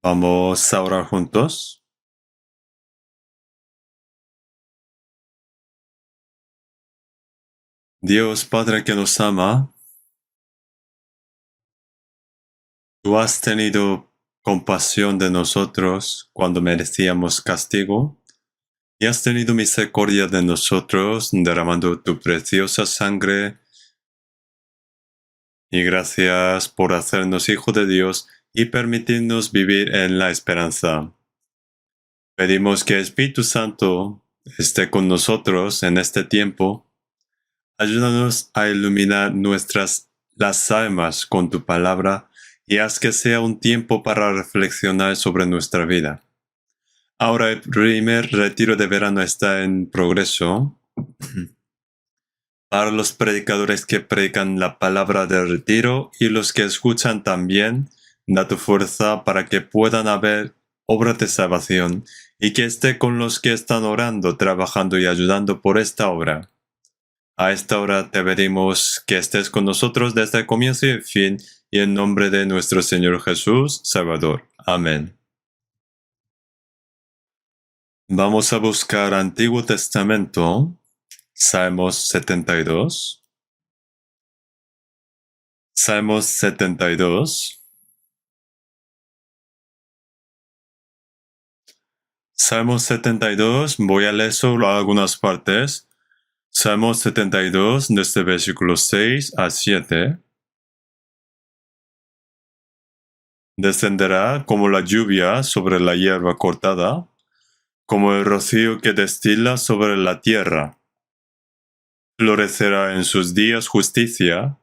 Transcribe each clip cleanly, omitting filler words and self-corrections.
Vamos a orar juntos. Dios Padre que nos ama, tú has tenido compasión de nosotros cuando merecíamos castigo y has tenido misericordia de nosotros derramando tu preciosa sangre, y gracias por hacernos hijos de Dios y permitirnos vivir en la esperanza. Pedimos que el Espíritu Santo esté con nosotros en este tiempo. Ayúdanos a iluminar las almas con tu palabra y haz que sea un tiempo para reflexionar sobre nuestra vida. Ahora el primer retiro de verano está en progreso. Para los predicadores que predican la palabra del retiro y los que escuchan también, da tu fuerza para que puedan haber obras de salvación y que esté con los que están orando, trabajando y ayudando por esta obra. A esta hora te pedimos que estés con nosotros desde el comienzo y el fin, y en nombre de nuestro Señor Jesús, Salvador. Amén. Vamos a buscar Antiguo Testamento, Salmos 72. Salmos 72. Salmos 72, voy a leer solo algunas partes. Salmos 72, desde versículos 6 a 7. Descenderá como la lluvia sobre la hierba cortada, como el rocío que destila sobre la tierra. Florecerá en sus días justicia,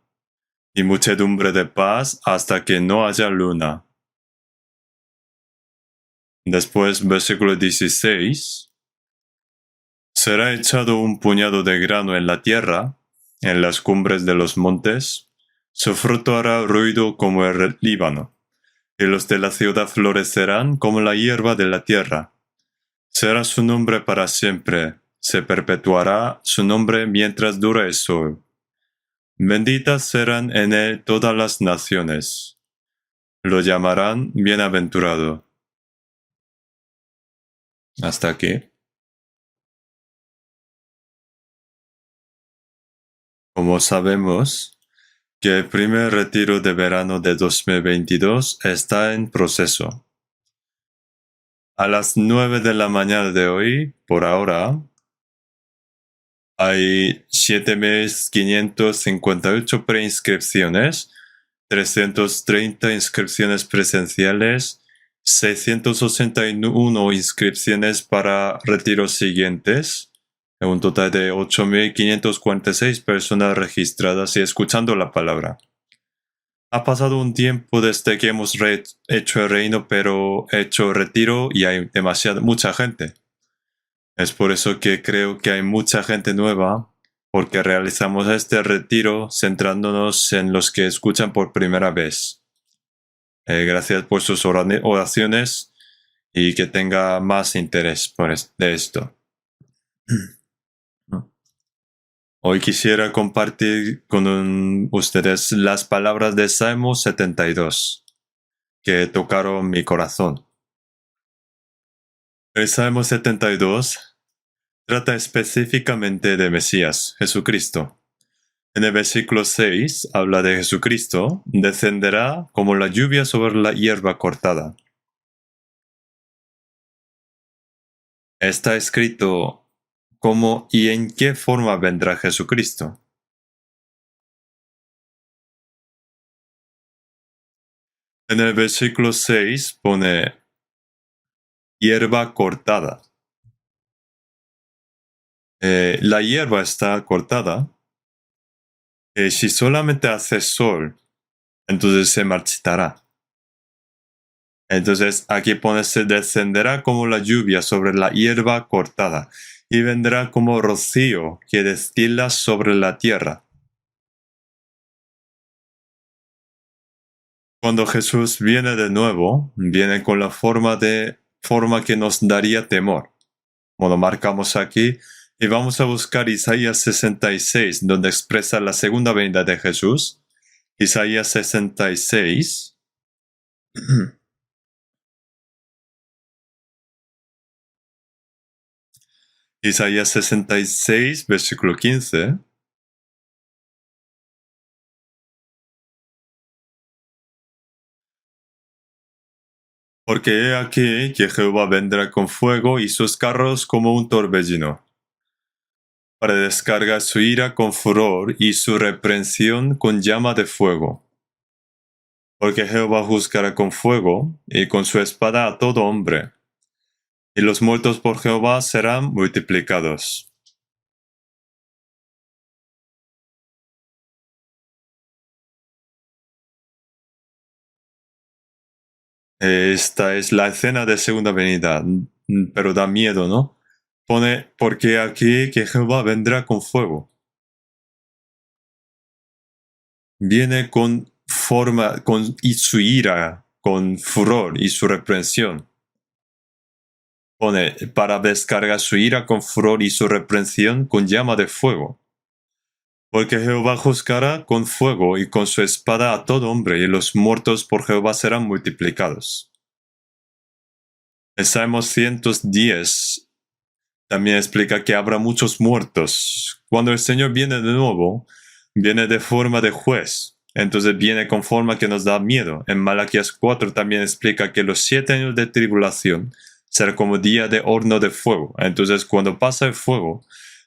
y muchedumbre de paz hasta que no haya luna. Después, versículo 16. Será echado un puñado de grano en la tierra, en las cumbres de los montes. Su fruto hará ruido como el Líbano, y los de la ciudad florecerán como la hierba de la tierra. Será su nombre para siempre, se perpetuará su nombre mientras dure el sol. Benditas serán en él todas las naciones. Lo llamarán bienaventurado. Hasta aquí. Como sabemos que el primer retiro de verano de 2022 está en proceso. A las 9 de la mañana de hoy, por ahora, hay 7.558 preinscripciones, 330 inscripciones presenciales, 681 inscripciones para retiros siguientes, un total de 8.546 personas registradas y escuchando la palabra. Ha pasado un tiempo desde que hemos hecho el reino, pero hecho retiro y hay mucha gente. Es por eso que creo que hay mucha gente nueva, porque realizamos este retiro centrándonos en los que escuchan por primera vez. Gracias por sus oraciones y que tenga más interés de esto. Hoy quisiera compartir con ustedes las palabras de Salmo 72, que tocaron mi corazón. El Salmo 72 trata específicamente de Mesías, Jesucristo. En el versículo 6 habla de Jesucristo, descenderá como la lluvia sobre la hierba cortada. Está escrito cómo y en qué forma vendrá Jesucristo. En el versículo 6 pone hierba cortada. La hierba está cortada. Si solamente hace sol, entonces se marchitará. Entonces aquí pone se descenderá como la lluvia sobre la hierba cortada y vendrá como rocío que destila sobre la tierra. Cuando Jesús viene de nuevo, viene con la forma que nos daría temor. Como lo marcamos aquí, y vamos a buscar Isaías 66, donde expresa la segunda venida de Jesús. Isaías 66. Isaías 66, versículo 15. Porque he aquí que Jehová vendrá con fuego y sus carros como un torbellino, para descargar su ira con furor y su reprensión con llama de fuego. Porque Jehová juzgará con fuego y con su espada a todo hombre, y los muertos por Jehová serán multiplicados. Esta es la escena de segunda venida, pero da miedo, ¿no? Pone, porque aquí que Jehová vendrá con fuego. Viene con forma, y su ira, con furor y su reprensión. Pone, para descargar su ira con furor y su reprensión con llama de fuego. Porque Jehová juzgará con fuego y con su espada a todo hombre, y los muertos por Jehová serán multiplicados. El Salmo 110 también explica que habrá muchos muertos. Cuando el Señor viene de nuevo, viene de forma de juez. Entonces viene con forma que nos da miedo. En Malaquías 4 también explica que los 7 años de tribulación será como día de horno de fuego. Entonces cuando pasa el fuego,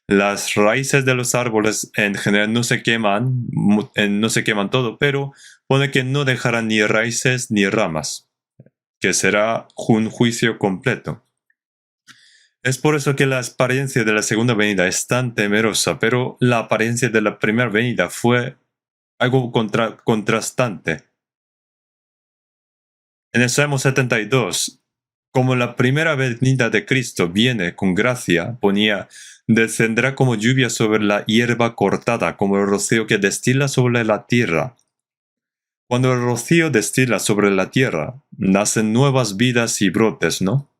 las raíces de los árboles en general no se queman, no se queman todo, pero pone que no dejarán ni raíces ni ramas, que será un juicio completo. Es por eso que la apariencia de la segunda venida es tan temerosa, pero la apariencia de la primera venida fue algo contrastante. En el Salmo 72, como la primera venida de Cristo viene con gracia, ponía, descendrá como lluvia sobre la hierba cortada, como el rocío que destila sobre la tierra. Cuando el rocío destila sobre la tierra, nacen nuevas vidas y brotes, ¿no?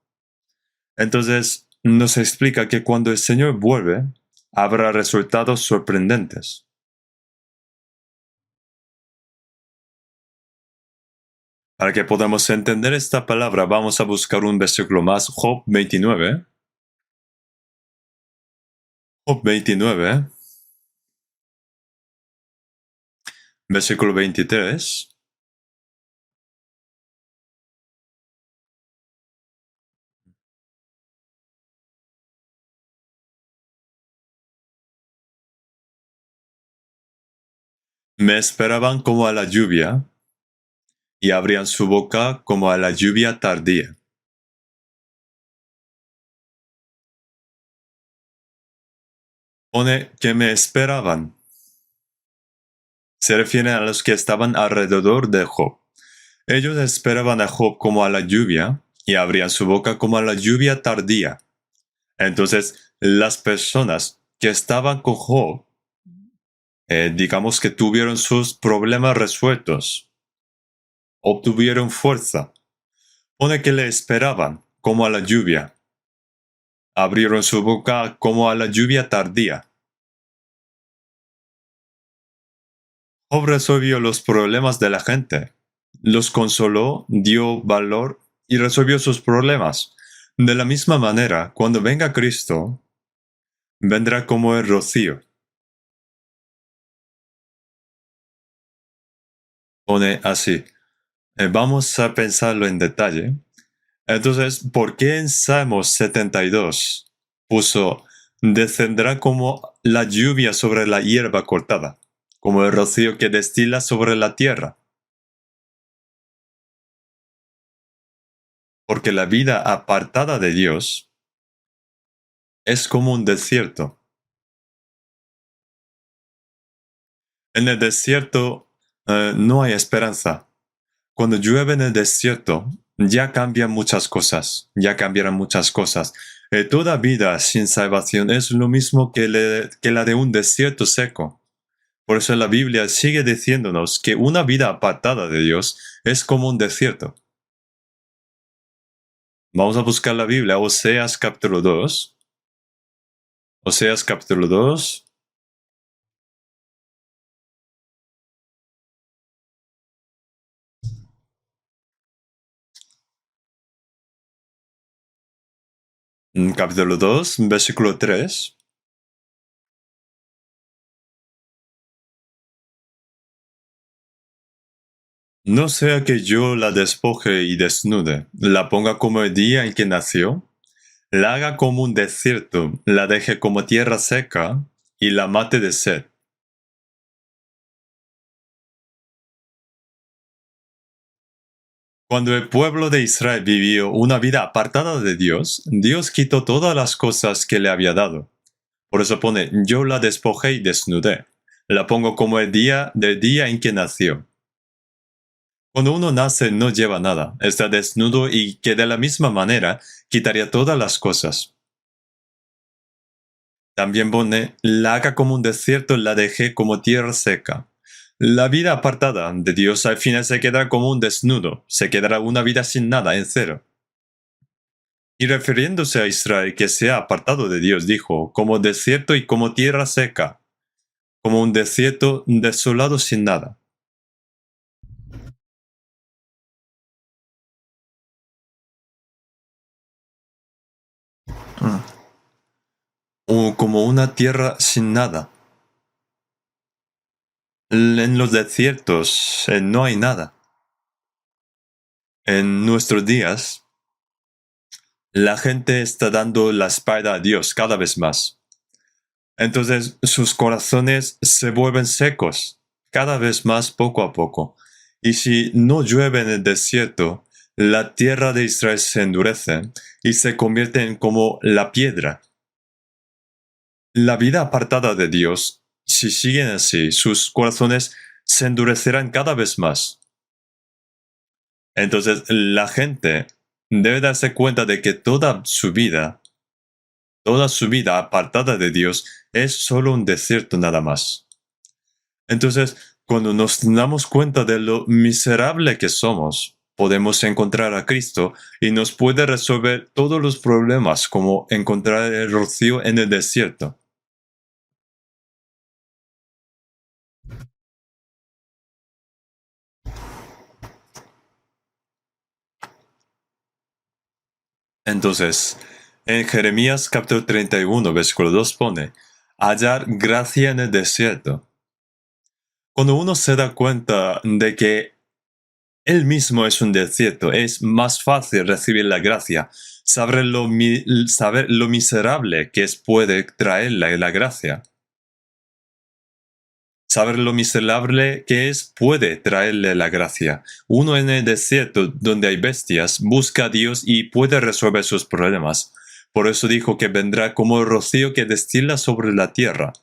Entonces, nos explica que cuando el Señor vuelve, habrá resultados sorprendentes. Para que podamos entender esta palabra, vamos a buscar un versículo más, Job 29. Job 29, versículo 23. Me esperaban como a la lluvia, y abrían su boca como a la lluvia tardía. Pone que me esperaban. Se refiere a los que estaban alrededor de Job. Ellos esperaban a Job como a la lluvia, y abrían su boca como a la lluvia tardía. Entonces, las personas que estaban con Job, digamos que tuvieron sus problemas resueltos, obtuvieron fuerza. Pone que le esperaban como a la lluvia. Abrieron su boca como a la lluvia tardía. Job resolvió los problemas de la gente, los consoló, dio valor y resolvió sus problemas. De la misma manera, cuando venga Cristo, vendrá como el rocío. Pone así. Vamos a pensarlo en detalle. Entonces, ¿por qué en Salmos 72 puso, descendrá como la lluvia sobre la hierba cortada, como el rocío que destila sobre la tierra? Porque la vida apartada de Dios es como un desierto. En el desierto no hay esperanza. Cuando llueve en el desierto, ya cambian muchas cosas, ya cambiarán muchas cosas. Toda vida sin salvación es lo mismo que la de un desierto seco. Por eso la Biblia sigue diciéndonos que una vida apartada de Dios es como un desierto. Vamos a buscar la Biblia, Oseas capítulo 2. Oseas capítulo 2. Capítulo 2, versículo 3. No sea que yo la despoje y desnude, la ponga como el día en que nació, la haga como un desierto, la deje como tierra seca y la mate de sed. Cuando el pueblo de Israel vivió una vida apartada de Dios, Dios quitó todas las cosas que le había dado. Por eso pone, yo la despojé y desnudé. La pongo como el día del día en que nació. Cuando uno nace no lleva nada, está desnudo y que de la misma manera quitaría todas las cosas. También pone, la haga como un desierto, la dejé como tierra seca. La vida apartada de Dios al final se quedará como un desnudo, se quedará una vida sin nada, en cero. Y refiriéndose a Israel que se ha apartado de Dios, dijo, como desierto y como tierra seca, como un desierto desolado sin nada. O como una tierra sin nada. En los desiertos no hay nada. En nuestros días, la gente está dando la espalda a Dios cada vez más. Entonces sus corazones se vuelven secos, cada vez más poco a poco. Y si no llueve en el desierto, la tierra de Israel se endurece y se convierte en como la piedra. La vida apartada de Dios, si siguen así, sus corazones se endurecerán cada vez más. Entonces la gente debe darse cuenta de que toda su vida apartada de Dios es solo un desierto nada más. Entonces, cuando nos damos cuenta de lo miserable que somos, podemos encontrar a Cristo y nos puede resolver todos los problemas, como encontrar el rocío en el desierto. Entonces, en Jeremías capítulo 31, versículo 2 pone, hallar gracia en el desierto. Cuando uno se da cuenta de que él mismo es un desierto, es más fácil recibir la gracia, saber lo miserable que puede traer la gracia. Saber lo miserable que puede traerle la gracia. Uno en el desierto donde hay bestias busca a Dios y puede resolver sus problemas. Por eso dijo que vendrá como el rocío que destila sobre la tierra.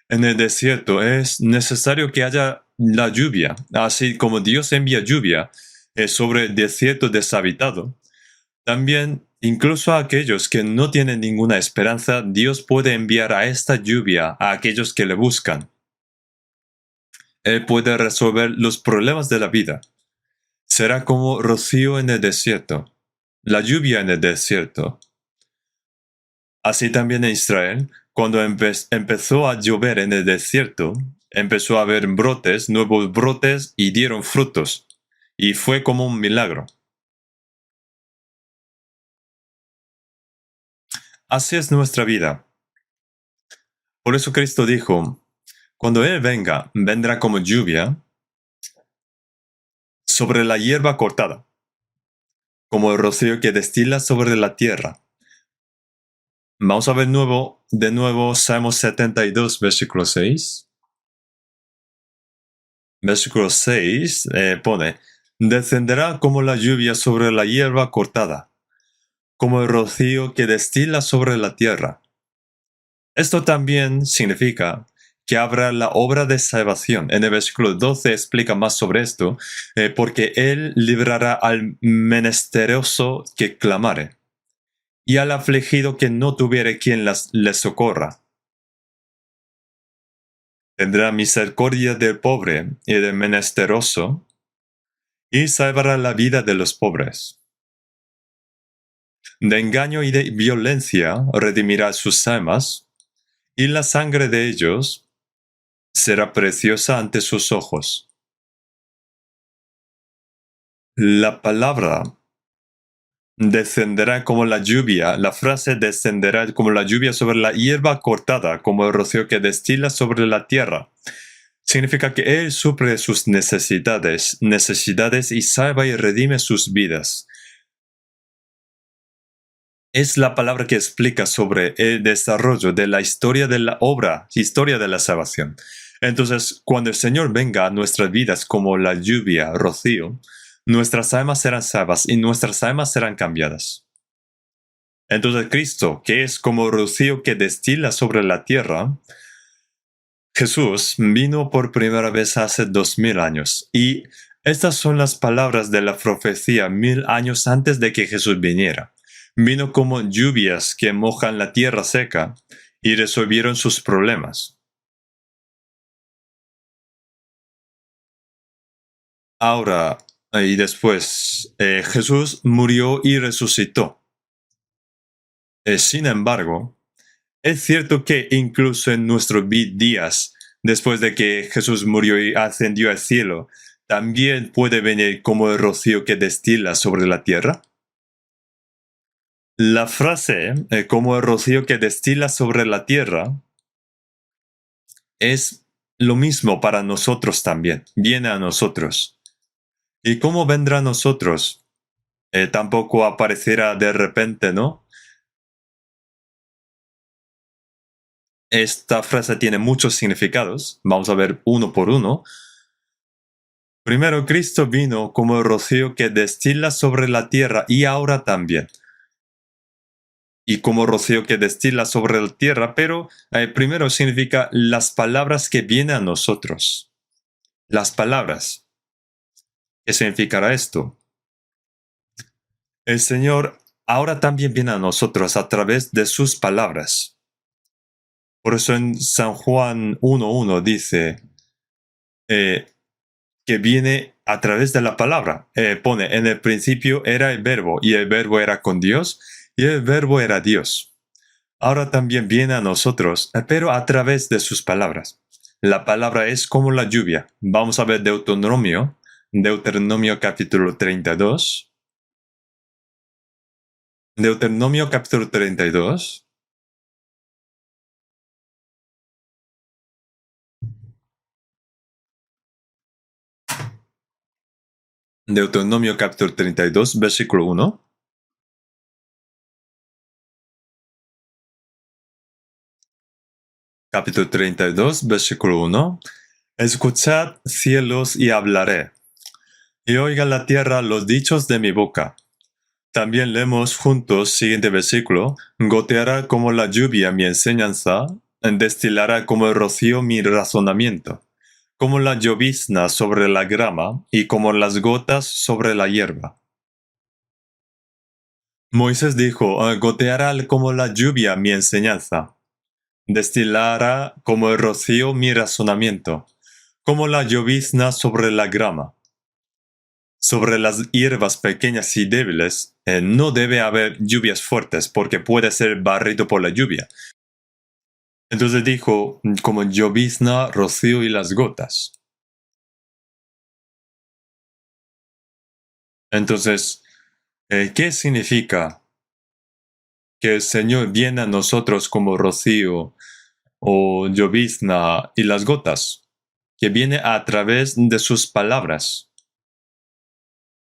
En el desierto es necesario que haya la lluvia, así como Dios envía lluvia sobre el desierto deshabitado. También, incluso a aquellos que no tienen ninguna esperanza, Dios puede enviar a esta lluvia a aquellos que le buscan. Él puede resolver los problemas de la vida. Será como rocío en el desierto, la lluvia en el desierto. Así también en Israel, cuando empezó a llover en el desierto, empezó a haber brotes, nuevos brotes y dieron frutos. Y fue como un milagro. Así es nuestra vida. Por eso Cristo dijo, cuando Él venga, vendrá como lluvia sobre la hierba cortada, como el rocío que destila sobre la tierra. Vamos a ver de nuevo Salmo 72, versículo 6. Versículo 6 pone, descenderá como la lluvia sobre la hierba cortada, como el rocío que destila sobre la tierra. Esto también significa que habrá la obra de salvación. En el versículo 12 explica más sobre esto, porque Él librará al menesteroso que clamare, y al afligido que no tuviere quien le socorra. Tendrá misericordia del pobre y del menesteroso, y salvará la vida de los pobres. De engaño y de violencia redimirá sus almas, y la sangre de ellos será preciosa ante sus ojos. La palabra descenderá como la lluvia. La frase descenderá como la lluvia sobre la hierba cortada, como el rocío que destila sobre la tierra. Significa que Él suple sus necesidades y salva y redime sus vidas. Es la palabra que explica sobre el desarrollo de la historia de la obra, historia de la salvación. Entonces, cuando el Señor venga a nuestras vidas como la lluvia, rocío, nuestras almas serán salvas y nuestras almas serán cambiadas. Entonces, Cristo, que es como rocío que destila sobre la tierra, Jesús vino por primera vez hace 2000 años y estas son las palabras de la profecía 1000 años antes de que Jesús viniera. Vino como lluvias que mojan la tierra seca y resolvieron sus problemas. Ahora y después, Jesús murió y resucitó. Sin embargo, es cierto que incluso en nuestros días, después de que Jesús murió y ascendió al cielo, también puede venir como el rocío que destila sobre la tierra. La frase, como el rocío que destila sobre la tierra, es lo mismo para nosotros también, viene a nosotros. ¿Y cómo vendrá a nosotros? Tampoco aparecerá de repente, ¿no? Esta frase tiene muchos significados, vamos a ver uno por uno. Primero, Cristo vino como el rocío que destila sobre la tierra y ahora también. Y como rocío que destila sobre la tierra, pero primero significa las palabras que vienen a nosotros. Las palabras. ¿Qué significará esto? El Señor ahora también viene a nosotros a través de sus palabras. Por eso en San Juan 1.1 dice que viene a través de la palabra. Pone, en el principio era el verbo, y el verbo era con Dios, y el verbo era Dios. Ahora también viene a nosotros, pero a través de sus palabras. La palabra es como la lluvia. Vamos a ver Deuteronomio capítulo 32. Deuteronomio capítulo 32. Deuteronomio capítulo 32, versículo 1. Capítulo 32, versículo 1. Escuchad, cielos, y hablaré, y oiga la tierra los dichos de mi boca. También leemos juntos, siguiente versículo, goteará como la lluvia mi enseñanza, destilará como el rocío mi razonamiento, como la llovizna sobre la grama y como las gotas sobre la hierba. Moisés dijo, goteará como la lluvia mi enseñanza, destilará como el rocío mi razonamiento, como la llovizna sobre la grama. Sobre las hierbas pequeñas y débiles, no debe haber lluvias fuertes porque puede ser barrido por la lluvia. Entonces dijo, como llovizna, rocío y las gotas. Entonces, ¿qué significa que el Señor viene a nosotros como rocío o llovizna y las gotas? Que viene a través de sus palabras.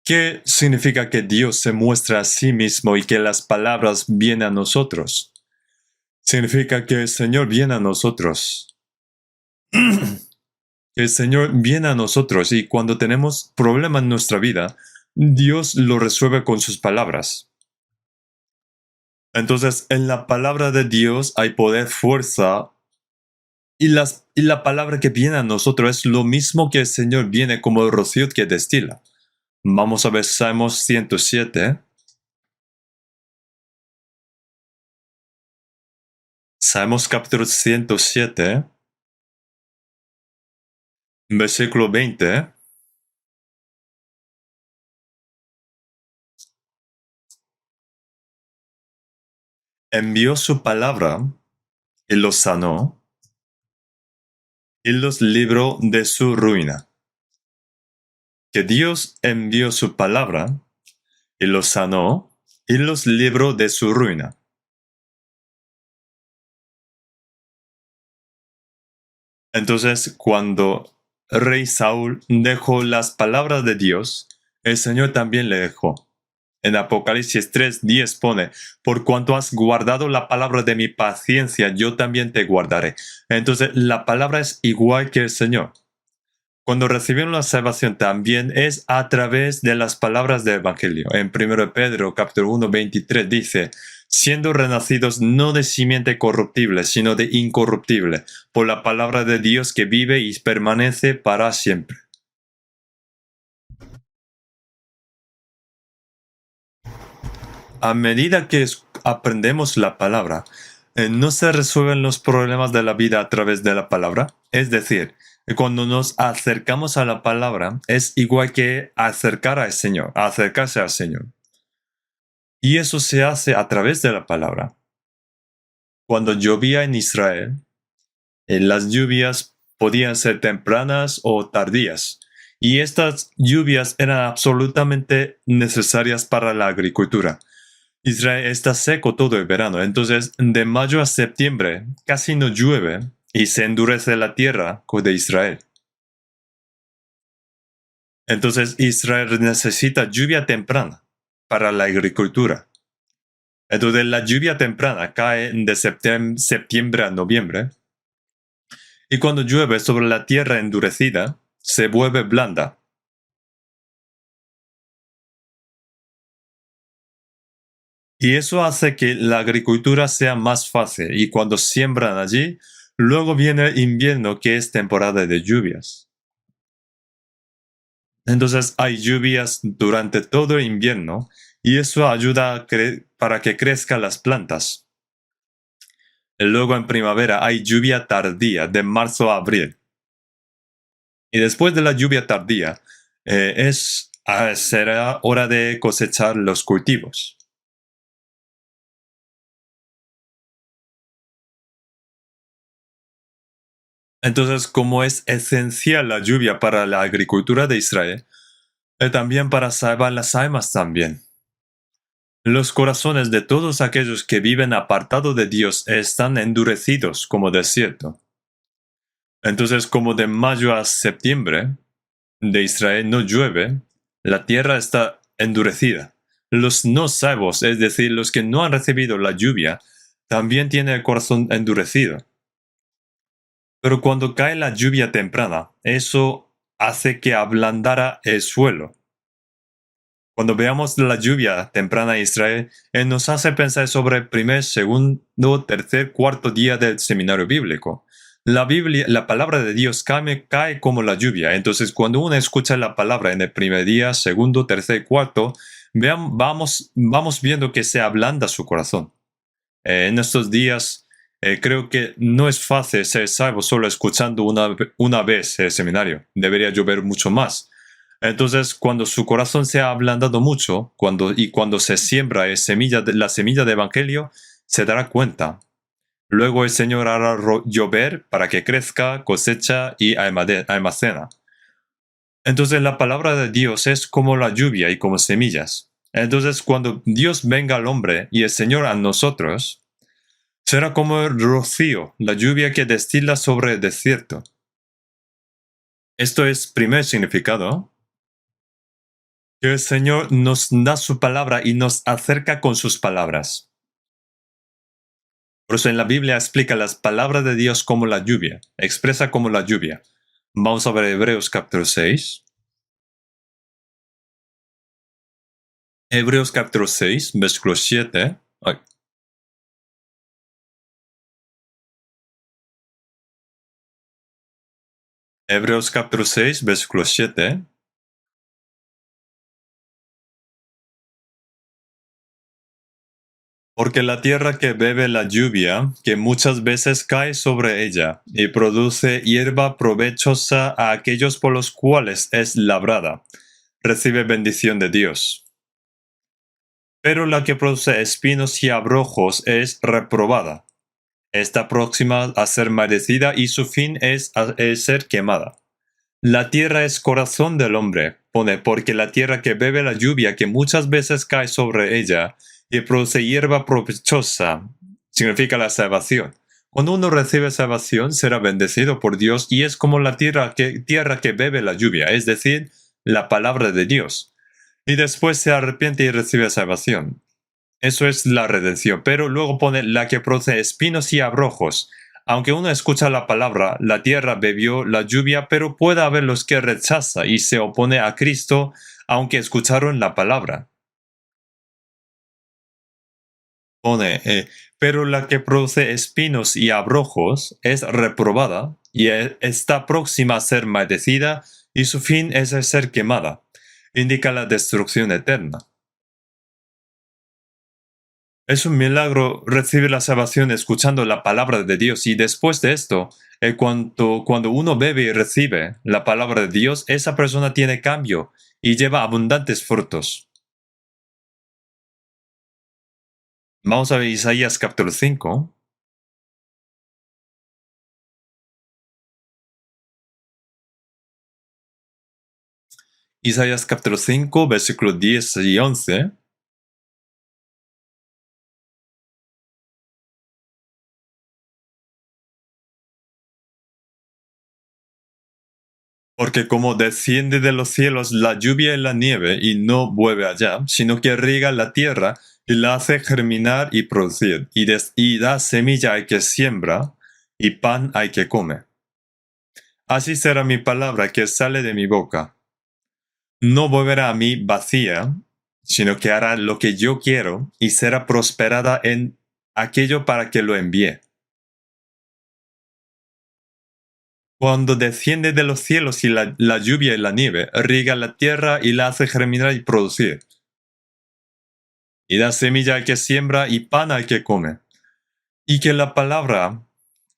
¿Qué significa que Dios se muestra a sí mismo y que las palabras vienen a nosotros? Significa que el Señor viene a nosotros. El Señor viene a nosotros y cuando tenemos problemas en nuestra vida, Dios lo resuelve con sus palabras. Entonces, en la palabra de Dios hay poder, fuerza, y la palabra que viene a nosotros es lo mismo que el Señor viene como el rocío que destila. Vamos a ver Salmos 107. Salmos capítulo 107, versículo 20. Envió su palabra y los sanó y los libró de su ruina. Que Dios envió su palabra y los sanó y los libró de su ruina. Entonces, cuando el rey Saúl dejó las palabras de Dios, el Señor también le dejó. En Apocalipsis 3:10 pone, por cuanto has guardado la palabra de mi paciencia, yo también te guardaré. Entonces, la palabra es igual que el Señor. Cuando recibieron la salvación también es a través de las palabras del Evangelio. En 1 Pedro capítulo 1, 23 dice, siendo renacidos no de simiente corruptible, sino de incorruptible, por la palabra de Dios que vive y permanece para siempre. A medida que aprendemos la palabra, no se resuelven los problemas de la vida a través de la palabra. Es decir, cuando nos acercamos a la palabra, es igual que acercarse al Señor. Y eso se hace a través de la palabra. Cuando llovía en Israel, las lluvias podían ser tempranas o tardías. Y estas lluvias eran absolutamente necesarias para la agricultura. Israel está seco todo el verano, entonces de mayo a septiembre casi no llueve y se endurece la tierra de Israel. Entonces Israel necesita lluvia temprana para la agricultura. Entonces la lluvia temprana cae de septiembre a noviembre y cuando llueve sobre la tierra endurecida se vuelve blanda. Y eso hace que la agricultura sea más fácil y cuando siembran allí, luego viene el invierno que es temporada de lluvias. Entonces hay lluvias durante todo el invierno y eso ayuda para que crezcan las plantas. Y luego en primavera hay lluvia tardía de marzo a abril. Y después de la lluvia tardía será hora de cosechar los cultivos. Entonces, como es esencial la lluvia para la agricultura de Israel, también para salvar las almas también. Los corazones de todos aquellos que viven apartados de Dios están endurecidos como desierto. Entonces, como de mayo a septiembre de Israel no llueve, la tierra está endurecida. Los no salvos, es decir, los que no han recibido la lluvia, también tienen el corazón endurecido. Pero cuando cae la lluvia temprana, eso hace que ablandara el suelo. Cuando veamos la lluvia temprana en Israel, nos hace pensar sobre el primer, segundo, tercer, cuarto día del seminario bíblico. La Biblia, la palabra de Dios cae como la lluvia. Entonces, cuando uno escucha la palabra en el primer día, segundo, tercer, cuarto, vamos viendo que se ablanda su corazón. En estos días, creo que no es fácil ser salvo solo escuchando una vez el seminario. Debería llover mucho más. Entonces, cuando su corazón se ha ablandado mucho, cuando se siembra la semilla del Evangelio, se dará cuenta. Luego el Señor hará llover para que crezca, cosecha y almacena. Entonces la palabra de Dios es como la lluvia y como semillas. Entonces cuando Dios venga al hombre y el Señor a nosotros, será como el rocío, la lluvia que destila sobre el desierto. Esto es primer significado. Que el Señor nos da su palabra y nos acerca con sus palabras. Por eso en la Biblia explica las palabras de Dios como la lluvia, expresa como la lluvia. Vamos a ver Hebreos capítulo 6. Hebreos capítulo 6, versículo 7. Hebreos capítulo 6, versículo 7. Porque la tierra que bebe la lluvia, que muchas veces cae sobre ella, y produce hierba provechosa a aquellos por los cuales es labrada, recibe bendición de Dios. Pero la que produce espinos y abrojos es reprobada. Está próxima a ser maldecida y su fin es ser quemada. La tierra es corazón del hombre, porque la tierra que bebe la lluvia que muchas veces cae sobre ella, y produce hierba provechosa. Significa la salvación. Cuando uno recibe salvación, será bendecido por Dios y es como la tierra que bebe la lluvia, es decir, la palabra de Dios. Y después se arrepiente y recibe salvación. Eso es la redención. Pero luego pone la que produce espinos y abrojos. Aunque uno escucha la palabra, la tierra bebió la lluvia, pero puede haber los que rechaza y se opone a Cristo, aunque escucharon la palabra. Pone, pero la que produce espinos y abrojos es reprobada y está próxima a ser maldecida y su fin es el ser quemada. Indica la destrucción eterna. Es un milagro recibir la salvación escuchando la palabra de Dios y después de esto, cuando uno bebe y recibe la palabra de Dios, esa persona tiene cambio y lleva abundantes frutos. Vamos a ver Isaías capítulo 5. Isaías capítulo 5, versículos 10 y 11. Porque como desciende de los cielos la lluvia y la nieve y no vuelve allá, sino que riega la tierra y la hace germinar y producir, y da semilla al que siembra y pan al que come. Así será mi palabra que sale de mi boca. No volverá a mí vacía, sino que hará lo que yo quiero y será prosperada en aquello para que lo envíe. Cuando desciende de los cielos y la lluvia y la nieve, riega la tierra y la hace germinar y producir. Y da semilla al que siembra y pan al que come. Y que la palabra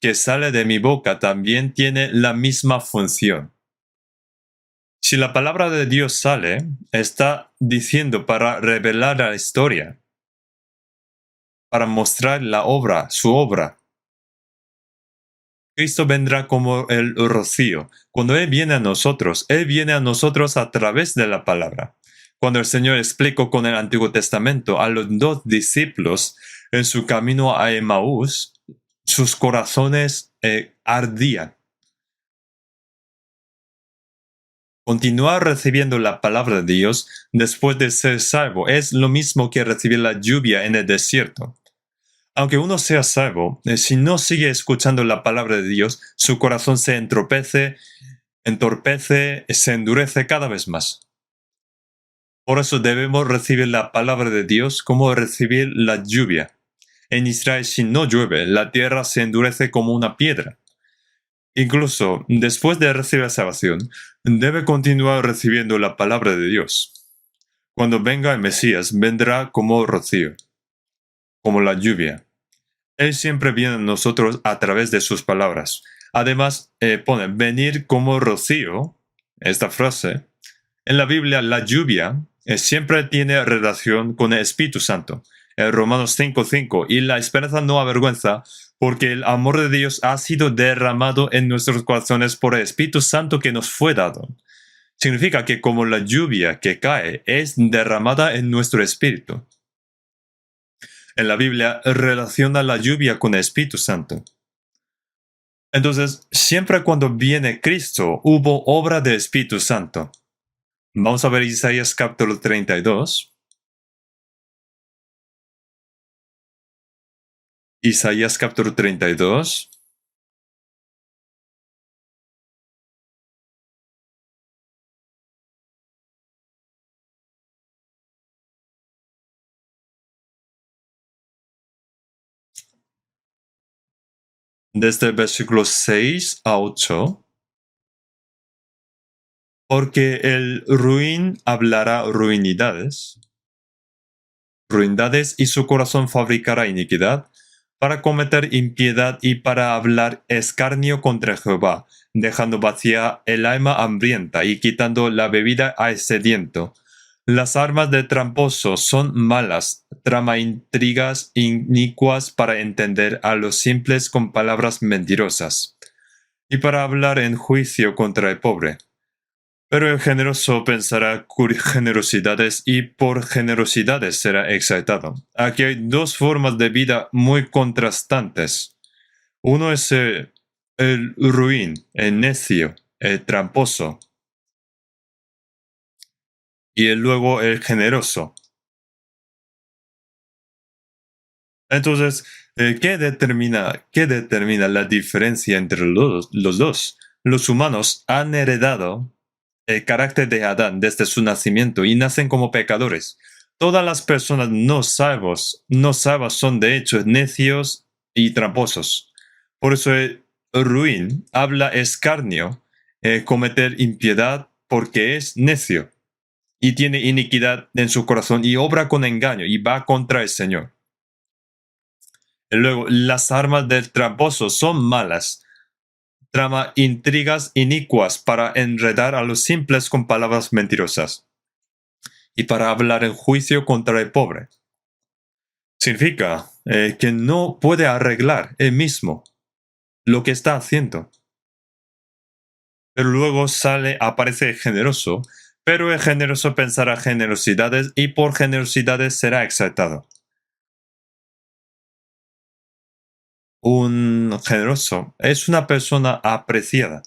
que sale de mi boca también tiene la misma función. Si la palabra de Dios sale, está diciendo para revelar la historia, para mostrar la obra, su obra. Cristo vendrá como el rocío. Cuando Él viene a nosotros a través de la palabra. Cuando el Señor explicó con el Antiguo Testamento a los dos discípulos en su camino a Emaús, sus corazones ardían. Continuar recibiendo la palabra de Dios después de ser salvo es lo mismo que recibir la lluvia en el desierto. Aunque uno sea salvo, si no sigue escuchando la palabra de Dios, su corazón se entorpece, se endurece cada vez más. Por eso debemos recibir la palabra de Dios como recibir la lluvia. En Israel, si no llueve, la tierra se endurece como una piedra. Incluso después de recibir la salvación, debe continuar recibiendo la palabra de Dios. Cuando venga el Mesías, vendrá como rocío, como la lluvia. Él siempre viene a nosotros a través de sus palabras. Además, pone venir como rocío, esta frase. En la Biblia, la lluvia siempre tiene relación con el Espíritu Santo. En Romanos 5:5, y la esperanza no avergüenza, porque el amor de Dios ha sido derramado en nuestros corazones por el Espíritu Santo que nos fue dado. Significa que como la lluvia que cae es derramada en nuestro espíritu. En la Biblia relaciona la lluvia con el Espíritu Santo. Entonces, siempre cuando viene Cristo, hubo obra del Espíritu Santo. Vamos a ver Isaías capítulo 32. Isaías capítulo 32. Desde el versículo 6 a 8. Porque el ruin hablará ruindades, y su corazón fabricará iniquidad, para cometer impiedad y para hablar escarnio contra Jehová, dejando vacía el alma hambrienta y quitando la bebida al sediento. Las armas de tramposo son malas, trama intrigas inicuas para entender a los simples con palabras mentirosas, y para hablar en juicio contra el pobre. Pero el generoso pensará generosidades y por generosidades será exaltado. Aquí hay dos formas de vida muy contrastantes. Uno es el ruin, el necio, el tramposo. Y luego el generoso. Entonces, ¿qué determina la diferencia entre los dos? Los humanos han heredado el carácter de Adán desde su nacimiento y nacen como pecadores. Todas las personas no salvas son de hecho necios y tramposos. Por eso el ruin habla escarnio, cometer impiedad porque es necio y tiene iniquidad en su corazón y obra con engaño y va contra el Señor. Y luego, las armas del tramposo son malas. Trama intrigas inicuas para enredar a los simples con palabras mentirosas y para hablar en juicio contra el pobre. Significa que no puede arreglar él mismo lo que está haciendo. Pero luego aparece el generoso, pero el generoso pensará generosidades y por generosidades será exaltado. Un generoso es una persona apreciada.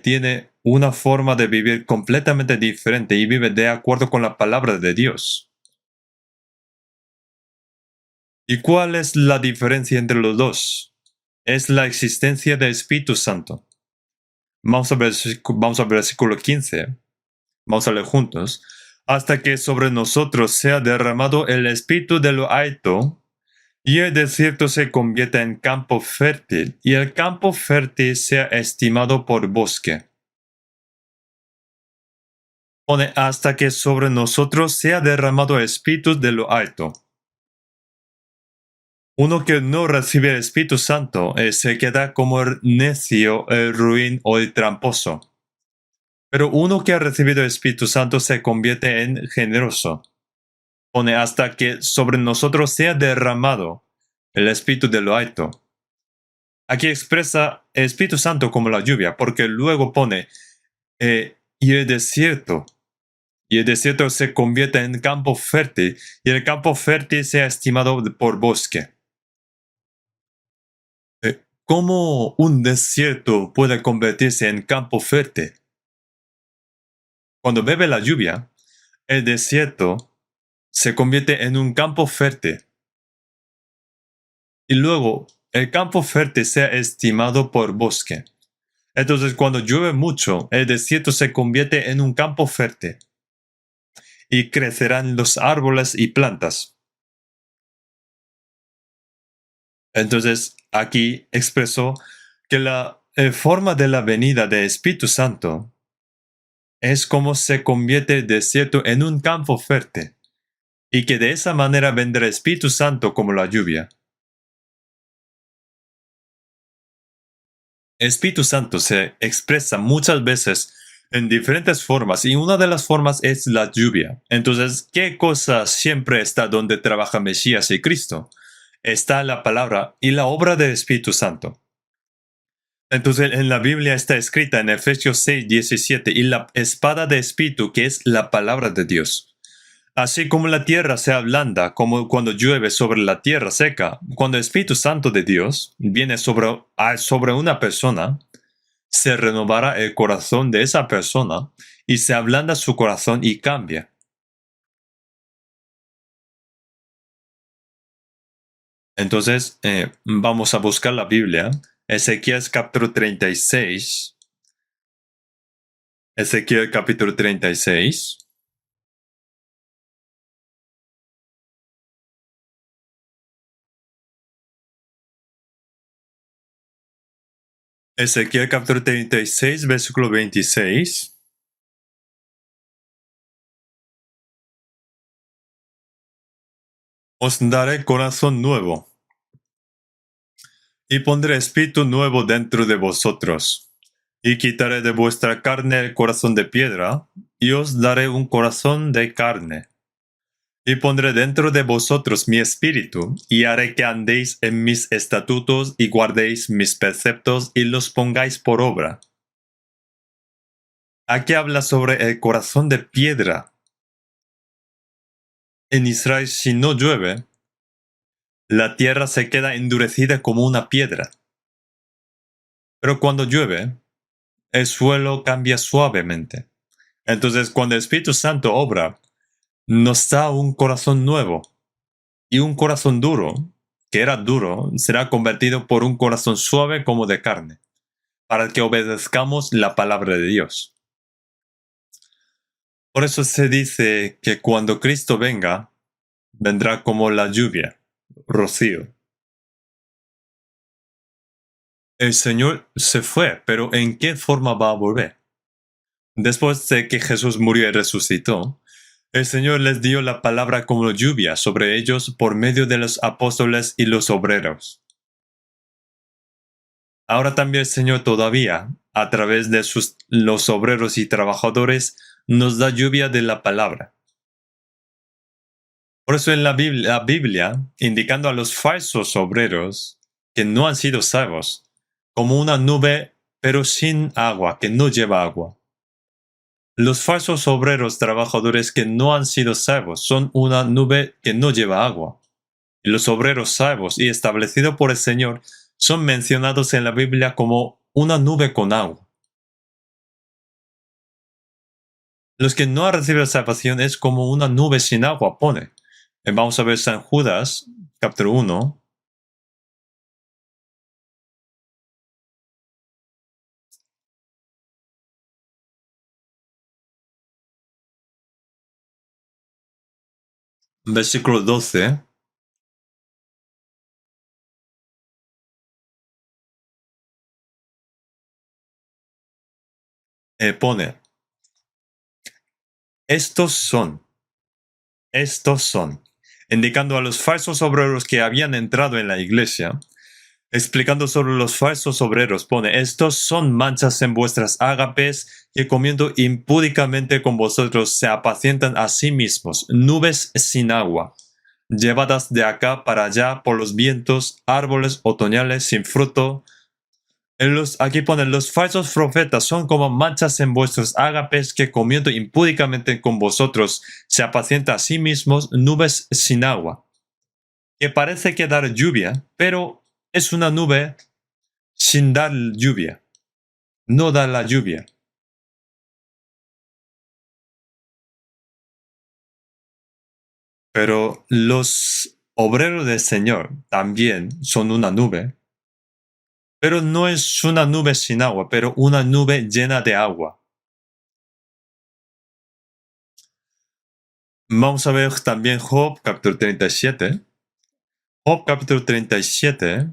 Tiene una forma de vivir completamente diferente y vive de acuerdo con la palabra de Dios. ¿Y cuál es la diferencia entre los dos? Es la existencia del Espíritu Santo. Vamos al versículo 15. Vamos a leer juntos. Hasta que sobre nosotros sea derramado el Espíritu de lo alto, y el desierto se convierta en campo fértil, y el campo fértil sea estimado por bosque. Pone hasta que sobre nosotros sea derramado el Espíritu de lo alto. Uno que no recibe el Espíritu Santo se queda como el necio, el ruin o el tramposo. Pero uno que ha recibido el Espíritu Santo se convierte en generoso. Pone hasta que sobre nosotros sea derramado el Espíritu de lo alto. Aquí expresa el Espíritu Santo como la lluvia, porque luego pone y el desierto se convierte en campo fértil, y el campo fértil sea estimado por bosque. ¿Cómo un desierto puede convertirse en campo fértil? Cuando bebe la lluvia, el desierto se convierte en un campo fértil. Y luego, el campo fértil sea estimado por bosque. Entonces, cuando llueve mucho, el desierto se convierte en un campo fértil. Y crecerán los árboles y plantas. Entonces, aquí expresó que la forma de la venida del Espíritu Santo es como se convierte el desierto en un campo fértil, y que de esa manera vendrá el Espíritu Santo como la lluvia. El Espíritu Santo se expresa muchas veces en diferentes formas, y una de las formas es la lluvia. Entonces, ¿qué cosa siempre está donde trabaja Mesías y Cristo? Está la palabra y la obra del Espíritu Santo. Entonces en la Biblia está escrita en Efesios 6:17, y la espada de Espíritu, que es la palabra de Dios. Así como la tierra se ablanda, como cuando llueve sobre la tierra seca, cuando el Espíritu Santo de Dios viene sobre una persona, se renovará el corazón de esa persona y se ablanda su corazón y cambia. Entonces, vamos a buscar la Biblia. Ezequiel capítulo 36. Ezequiel capítulo 36. Ezequiel capítulo 36, versículo 26. Os daré corazón nuevo, y pondré espíritu nuevo dentro de vosotros, y quitaré de vuestra carne el corazón de piedra, y os daré un corazón de carne. Y pondré dentro de vosotros mi espíritu, y haré que andéis en mis estatutos, y guardéis mis preceptos, y los pongáis por obra. Aquí habla sobre el corazón de piedra. En Israel, si no llueve, la tierra se queda endurecida como una piedra. Pero cuando llueve, el suelo cambia suavemente. Entonces, cuando el Espíritu Santo obra, nos da un corazón nuevo. Y un corazón duro, que era duro, será convertido por un corazón suave como de carne, para que obedezcamos la palabra de Dios. Por eso se dice que cuando Cristo venga, vendrá como la lluvia, rocío. El Señor se fue, pero ¿en qué forma va a volver? Después de que Jesús murió y resucitó, el Señor les dio la palabra como lluvia sobre ellos por medio de los apóstoles y los obreros. Ahora también el Señor todavía, a través de los obreros y trabajadores, nos da lluvia de la palabra. Por eso en la Biblia, indicando a los falsos obreros que no han sido salvos, como una nube pero sin agua, que no lleva agua. Los falsos obreros trabajadores que no han sido salvos son una nube que no lleva agua. Y los obreros salvos y establecidos por el Señor son mencionados en la Biblia como una nube con agua. Los que no han recibido salvación es como una nube sin agua, pone. Vamos a ver San Judas, capítulo 1. Versículo 12. Pone, estos son, indicando a los falsos obreros que habían entrado en la iglesia. Explicando sobre los falsos obreros, pone, estos son manchas en vuestras ágapes que comiendo impúdicamente con vosotros se apacientan a sí mismos, nubes sin agua, llevadas de acá para allá por los vientos, árboles otoñales sin fruto. Aquí ponen, los falsos profetas son como manchas en vuestros ágapes que comiendo impúdicamente con vosotros se apacientan a sí mismos, nubes sin agua, que parece que dar lluvia, pero es una nube sin dar lluvia. No da la lluvia. Pero los obreros del Señor también son una nube. Pero no es una nube sin agua, pero una nube llena de agua. Vamos a ver también Job capítulo 37. Job capítulo 37,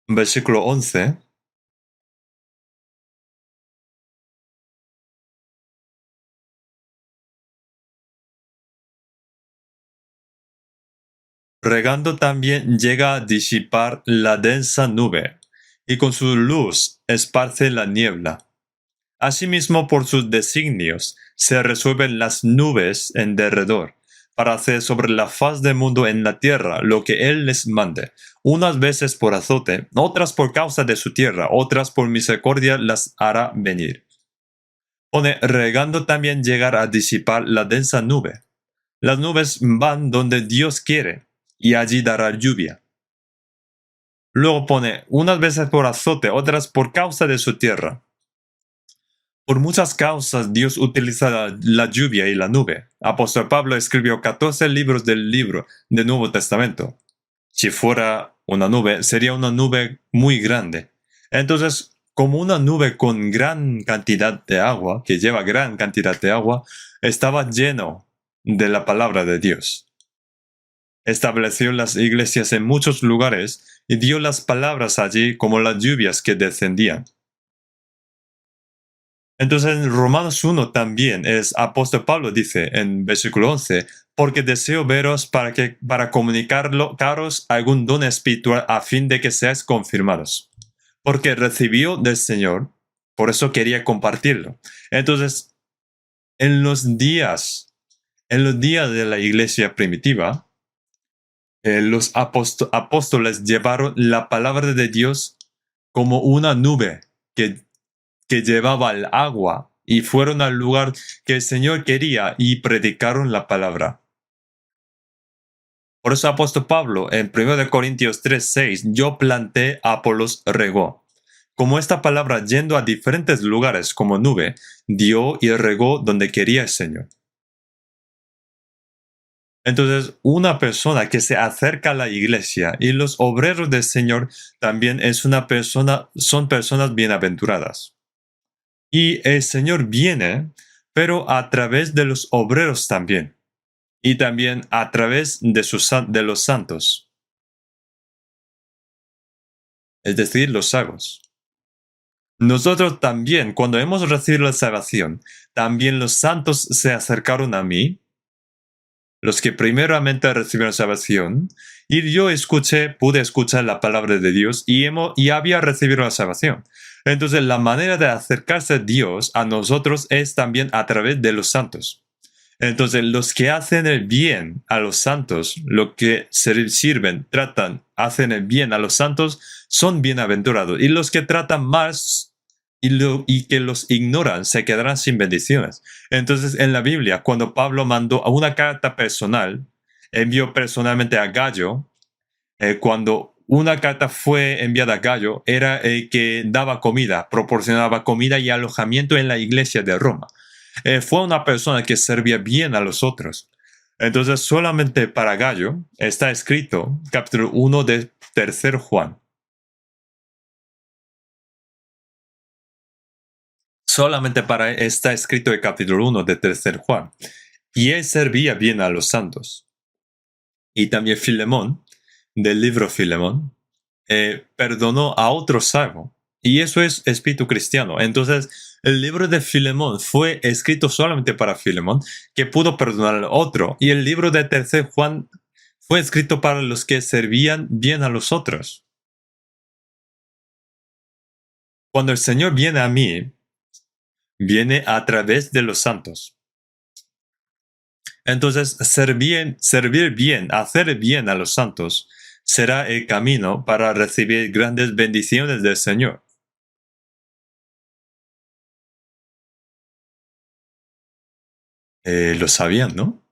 versículo 11. Regando también llega a disipar la densa nube, y con su luz esparce la niebla. Asimismo, por sus designios se resuelven las nubes en derredor, para hacer sobre la faz del mundo en la tierra lo que Él les mande, unas veces por azote, otras por causa de su tierra, otras por misericordia las hará venir. Pone, regando también llegar a disipar la densa nube. Las nubes van donde Dios quiere, y allí dará lluvia. Luego pone, unas veces por azote, otras por causa de su tierra. Por muchas causas Dios utiliza la lluvia y la nube. Apóstol Pablo escribió 14 libros del Nuevo Testamento. Si fuera una nube, sería una nube muy grande. Entonces, como una nube con gran cantidad de agua, que lleva gran cantidad de agua, estaba lleno de la palabra de Dios. Estableció las iglesias en muchos lugares y dio las palabras allí como las lluvias que descendían. Entonces en Romanos 1 también apóstol Pablo dice en versículo 11, porque deseo veros para comunicaros algún don espiritual a fin de que seáis confirmados. Porque recibió del Señor, por eso quería compartirlo. Entonces, en los días de la iglesia primitiva, los apóstoles llevaron la palabra de Dios como una nube que llevaba el agua y fueron al lugar que el Señor quería y predicaron la palabra. Por eso apóstol Pablo en 1 Corintios 3:6, yo planté, Apolos regó. Como esta palabra yendo a diferentes lugares como nube, dio y regó donde quería el Señor. Entonces, una persona que se acerca a la iglesia y los obreros del Señor también son personas bienaventuradas. Y el Señor viene, pero a través de los obreros también. Y también a través de los santos, es decir, los salvos. Nosotros también, cuando hemos recibido la salvación, también los santos se acercaron a mí, los que primeramente recibieron salvación, y yo pude escuchar la palabra de Dios y había recibido la salvación. Entonces, la manera de acercarse a Dios a nosotros es también a través de los santos. Entonces, los que hacen el bien a los santos, los que sirven, tratan, hacen el bien a los santos, son bienaventurados. Y los que tratan más y que los ignoran se quedarán sin bendiciones. Entonces, en la Biblia, cuando Pablo mandó a una carta personal, envió personalmente a Gallo, cuando una carta fue enviada a Gallo, era el que daba comida, proporcionaba comida y alojamiento en la iglesia de Roma. Fue una persona que servía bien a los otros. Entonces, solamente para Gallo está escrito capítulo 1 de 3 Juan. Solamente para él está escrito el capítulo 1 de 3 Juan. Y él servía bien a los santos. Y también Filemón, del libro Filemón, perdonó a otro salvo. Y eso es espíritu cristiano. Entonces, el libro de Filemón fue escrito solamente para Filemón, que pudo perdonar al otro. Y el libro de 3 Juan fue escrito para los que servían bien a los otros. Cuando el Señor viene a mí, viene a través de los santos. Entonces, servir bien, hacer bien a los santos, será el camino para recibir grandes bendiciones del Señor. Lo sabían, ¿no?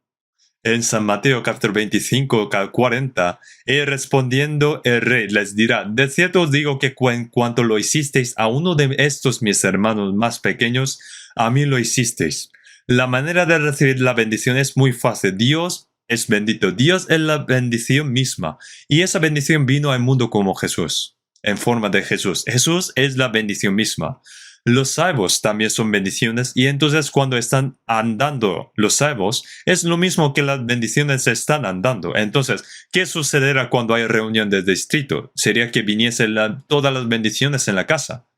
En San Mateo capítulo 25, 40, respondiendo el rey les dirá, de cierto os digo que en cuanto lo hicisteis a uno de estos mis hermanos más pequeños, a mí lo hicisteis. La manera de recibir la bendición es muy fácil. Dios es bendito. Dios es la bendición misma. Y esa bendición vino al mundo como Jesús, en forma de Jesús. Jesús es la bendición misma. Los salvos también son bendiciones y entonces cuando están andando los salvos es lo mismo que las bendiciones están andando. Entonces, ¿qué sucederá cuando hay reunión de distrito? Sería que viniesen todas las bendiciones en la casa.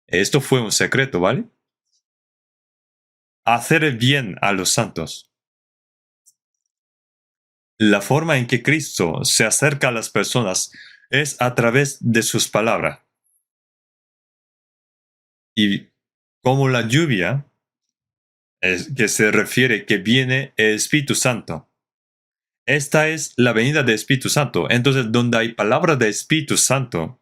Esto fue un secreto, ¿vale? Hacer el bien a los santos. La forma en que Cristo se acerca a las personas es a través de sus palabras. Y como la lluvia, que se refiere que viene el Espíritu Santo. Esta es la venida del Espíritu Santo. Entonces, donde hay palabra de Espíritu Santo,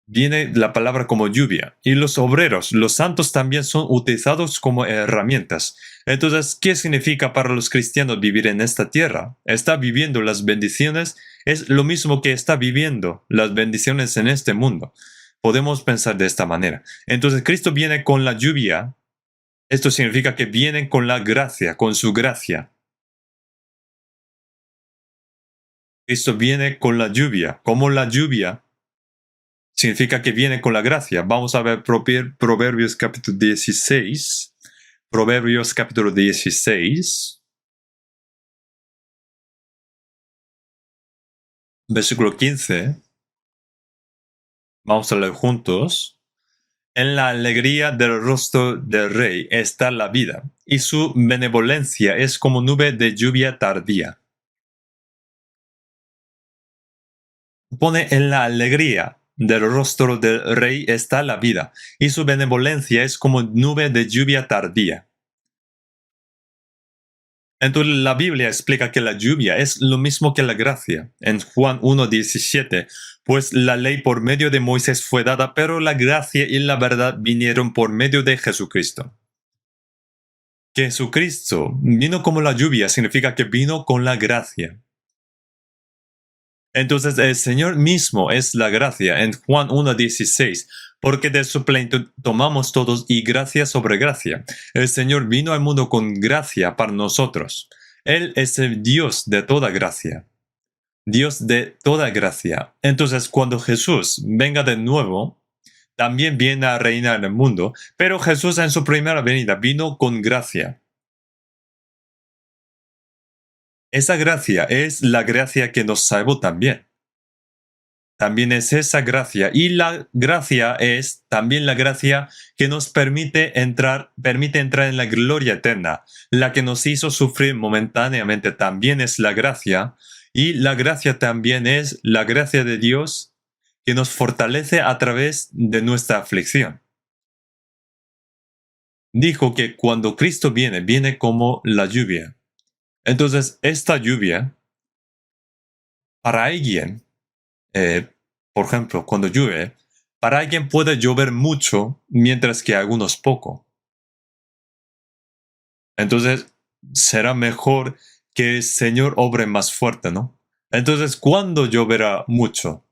viene la palabra como lluvia. Y los obreros, los santos también son utilizados como herramientas. Entonces, ¿qué significa para los cristianos vivir en esta tierra? Está viviendo las bendiciones, es lo mismo que está viviendo las bendiciones en este mundo. Podemos pensar de esta manera. Entonces, Cristo viene con la lluvia. Esto significa que viene con la gracia, con su gracia. Cristo viene con la lluvia. Como la lluvia significa que viene con la gracia. Vamos a ver Proverbios capítulo 16. Proverbios capítulo 16. Versículo 15. Vamos a leer juntos. En la alegría del rostro del rey está la vida, y su benevolencia es como nube de lluvia tardía. Pone en la alegría del rostro del rey está la vida, y su benevolencia es como nube de lluvia tardía. Entonces la Biblia explica que la lluvia es lo mismo que la gracia. En Juan 1:17, pues la ley por medio de Moisés fue dada, pero la gracia y la verdad vinieron por medio de Jesucristo. Que Jesucristo vino como la lluvia significa que vino con la gracia. Entonces el Señor mismo es la gracia en Juan 1:16, porque de su plenitud tomamos todos y gracia sobre gracia. El Señor vino al mundo con gracia para nosotros. Él es el Dios de toda gracia. Dios de toda gracia. Entonces cuando Jesús venga de nuevo, también viene a reinar en el mundo, pero Jesús en su primera venida vino con gracia. Esa gracia es la gracia que nos salvó también. También es esa gracia. Y la gracia es también la gracia que nos permite entrar en la gloria eterna. La que nos hizo sufrir momentáneamente también es la gracia. Y la gracia también es la gracia de Dios que nos fortalece a través de nuestra aflicción. Dijo que cuando Cristo viene, viene como la lluvia. Entonces, esta lluvia, para alguien, eh, por ejemplo, cuando llueve, para alguien puede llover mucho, mientras que a algunos poco. Entonces, será mejor que el Señor obre más fuerte, ¿no? Entonces, ¿cuándo lloverá mucho?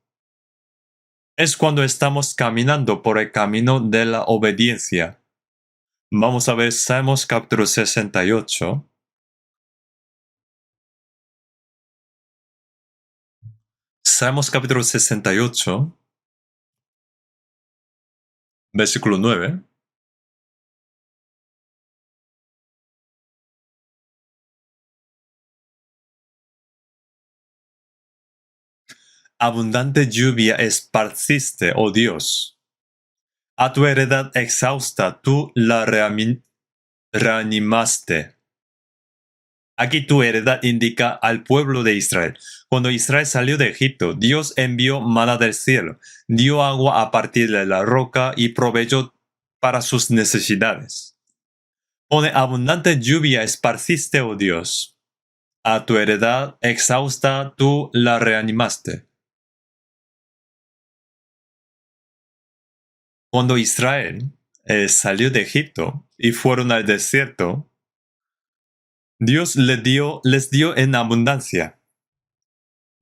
Es cuando estamos caminando por el camino de la obediencia. Vamos a ver Salmos capítulo 68. Salmos capítulo 68, versículo 9. Abundante lluvia esparciste, oh Dios. A tu heredad exhausta tú la reanimaste. Aquí tu heredad indica al pueblo de Israel. Cuando Israel salió de Egipto, Dios envió maná del cielo, dio agua a partir de la roca y proveyó para sus necesidades. Con abundante lluvia esparciste, oh Dios. A tu heredad exhausta tú la reanimaste. Cuando Israel salió de Egipto y fueron al desierto, Dios les dio en abundancia.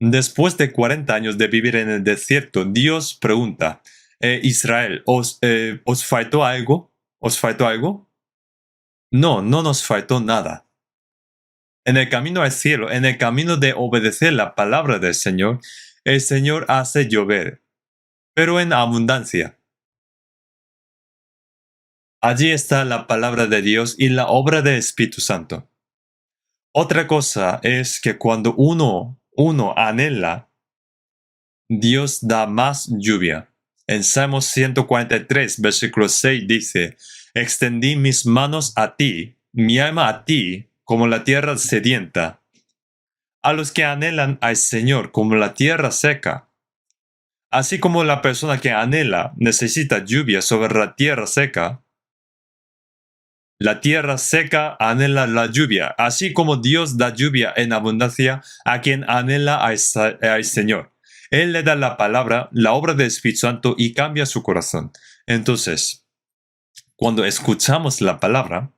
Después de 40 años de vivir en el desierto, Dios pregunta, Israel, ¿os faltó algo? ¿Os faltó algo? No, no nos faltó nada. En el camino al cielo, en el camino de obedecer la palabra del Señor, el Señor hace llover, pero en abundancia. Allí está la palabra de Dios y la obra del Espíritu Santo. Otra cosa es que cuando uno anhela, Dios da más lluvia. En Salmos 143, versículo 6 dice, extendí mis manos a ti, mi alma a ti, como la tierra sedienta. A los que anhelan al Señor como la tierra seca. Así como la persona que anhela necesita lluvia sobre la tierra seca anhela la lluvia, así como Dios da lluvia en abundancia a quien anhela al Señor. Él le da la palabra, la obra del Espíritu Santo y cambia su corazón. Entonces, cuando escuchamos la palabra,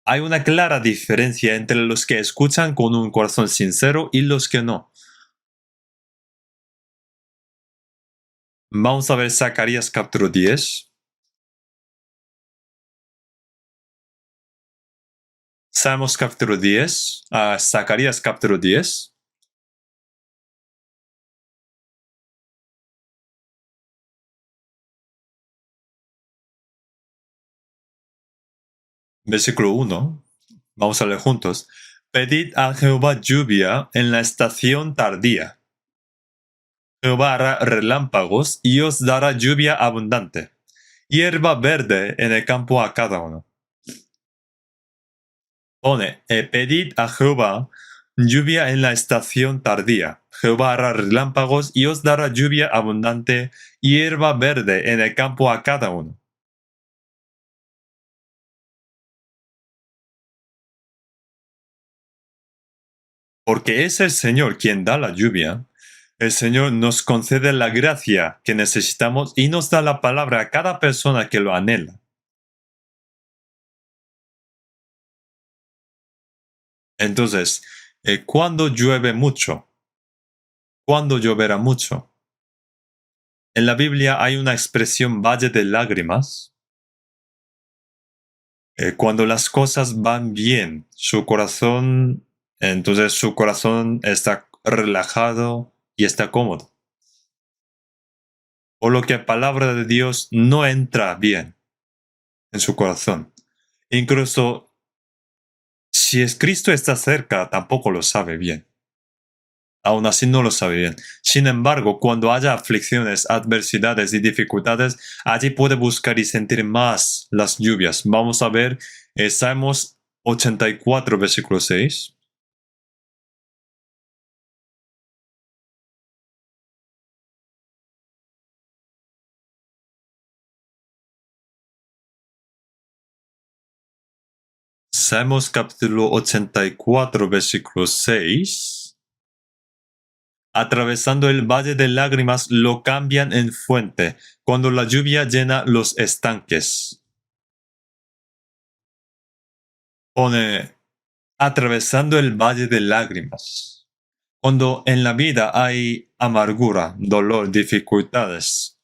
hay una clara diferencia entre los que escuchan con un corazón sincero y los que no. Vamos a ver Zacarías capítulo 10. Salmos capítulo 10, Zacarías capítulo 10. Versículo 1. Vamos a leer juntos. Pedid a Jehová lluvia en la estación tardía. Jehová hará relámpagos y os dará lluvia abundante, hierba verde en el campo a cada uno. Pedid a Jehová lluvia en la estación tardía. Jehová hará relámpagos y os dará lluvia abundante, hierba verde en el campo a cada uno. Porque es el Señor quien da la lluvia. El Señor nos concede la gracia que necesitamos y nos da la palabra a cada persona que lo anhela. Entonces, ¿cuándo llueve mucho? ¿Cuándo lloverá mucho? En la Biblia hay una expresión valle de lágrimas. Cuando las cosas van bien, entonces su corazón está relajado y está cómodo. Por lo que la palabra de Dios no entra bien en su corazón. Incluso si es Cristo está cerca, tampoco lo sabe bien. Aún así no lo sabe bien. Sin embargo, cuando haya aflicciones, adversidades y dificultades, allí puede buscar y sentir más las lluvias. Vamos a ver Salmos 84, versículo 6. Salmos capítulo 84, versículo 6. Atravesando el valle de lágrimas lo cambian en fuente, cuando la lluvia llena los estanques. Pone, atravesando el valle de lágrimas. Cuando en la vida hay amargura, dolor, dificultades.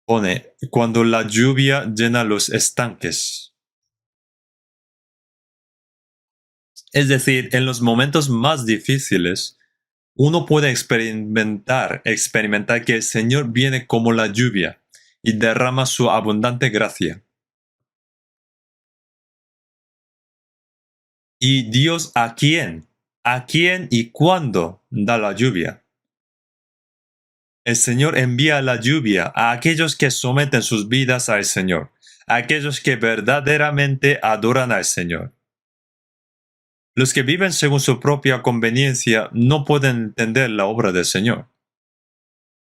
Pone, cuando la lluvia llena los estanques. Es decir, en los momentos más difíciles, uno puede experimentar que el Señor viene como la lluvia y derrama su abundante gracia. ¿Y Dios a quién? ¿A quién y cuándo da la lluvia? El Señor envía la lluvia a aquellos que someten sus vidas al Señor, a aquellos que verdaderamente adoran al Señor. Los que viven según su propia conveniencia no pueden entender la obra del Señor.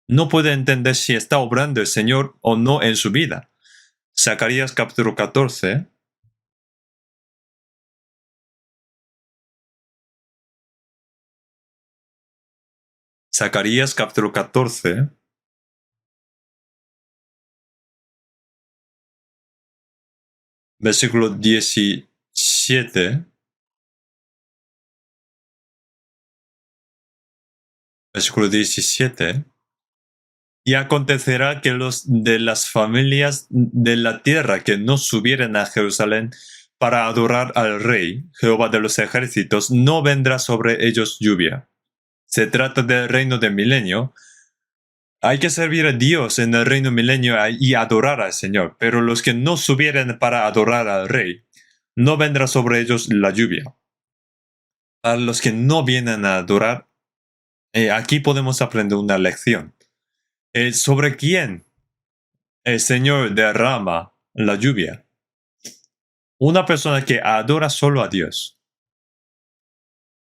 No pueden entender si está obrando el Señor o no en su vida. Zacarías capítulo 14. Zacarías capítulo 14. Versículo 17. Versículo 17. Y acontecerá que los de las familias de la tierra que no subieren a Jerusalén para adorar al Rey, Jehová de los ejércitos, no vendrá sobre ellos lluvia. Se trata del reino de milenio. Hay que servir a Dios en el reino milenio y adorar al Señor, pero los que no subieren para adorar al Rey, no vendrá sobre ellos la lluvia. Para los que no vienen a adorar, aquí podemos aprender una lección. ¿Sobre quién el Señor derrama la lluvia? Una persona que adora solo a Dios.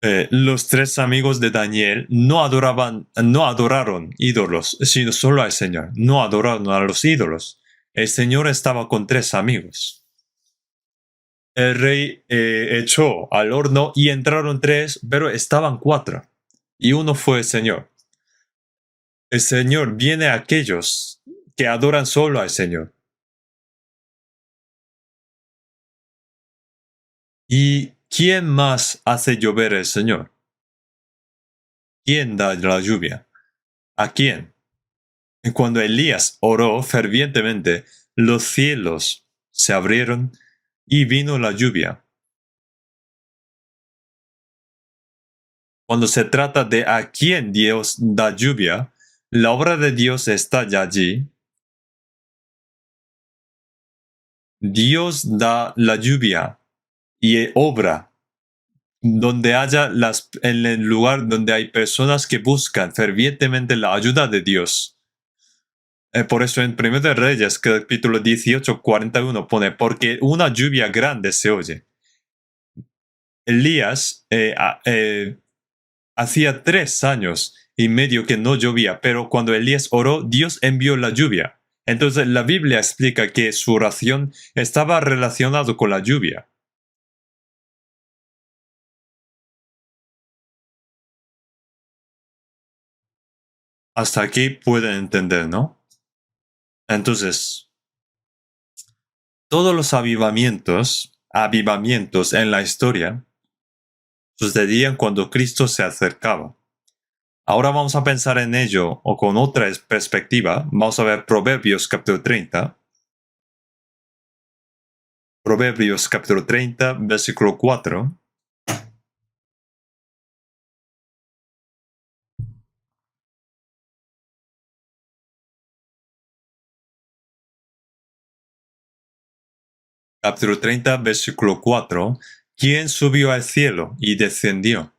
Los tres amigos de Daniel no adoraron ídolos, sino solo al Señor. No adoraron a los ídolos. El Señor estaba con tres amigos. El rey echó al horno y entraron tres, pero estaban cuatro. Y uno fue el Señor. El Señor viene a aquellos que adoran solo al Señor. ¿Y quién más hace llover el Señor? ¿Quién da la lluvia? ¿A quién? Cuando Elías oró fervientemente, los cielos se abrieron y vino la lluvia. Cuando se trata de a quién Dios da lluvia, la obra de Dios está ya allí. Dios da la lluvia y obra en el lugar donde hay personas que buscan fervientemente la ayuda de Dios. Por eso en 1 de Reyes, capítulo 18, 41 pone, porque una lluvia grande se oye. Elías hacía 3 años y medio que no llovía, pero cuando Elías oró, Dios envió la lluvia. Entonces la Biblia explica que su oración estaba relacionada con la lluvia. Hasta aquí pueden entender, ¿no? Entonces, todos los avivamientos en la historia, sucedían cuando Cristo se acercaba. Ahora vamos a pensar en ello, o con otra perspectiva. Vamos a ver Proverbios capítulo 30. Proverbios capítulo 30, versículo 4. Capítulo 30, versículo 4. ¿Quién subió al cielo y descendió?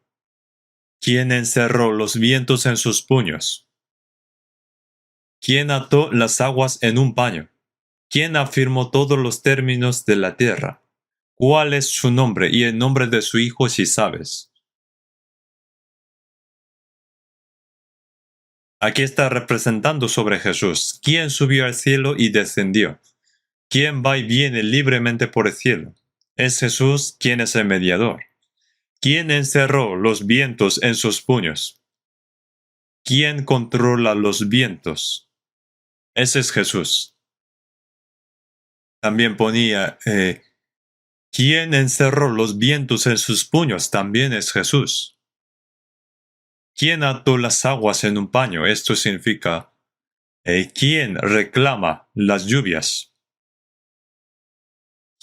¿Quién encerró los vientos en sus puños? ¿Quién ató las aguas en un paño? ¿Quién afirmó todos los términos de la tierra? ¿Cuál es su nombre y el nombre de su hijo si sabes? Aquí está representando sobre Jesús. ¿Quién subió al cielo y descendió? ¿Quién va y viene libremente por el cielo? Es Jesús quien es el mediador. ¿Quién encerró los vientos en sus puños? ¿Quién controla los vientos? Ese es Jesús. También ponía, ¿quién encerró los vientos en sus puños? También es Jesús. ¿Quién ató las aguas en un paño? Esto significa, ¿quién reclama las lluvias?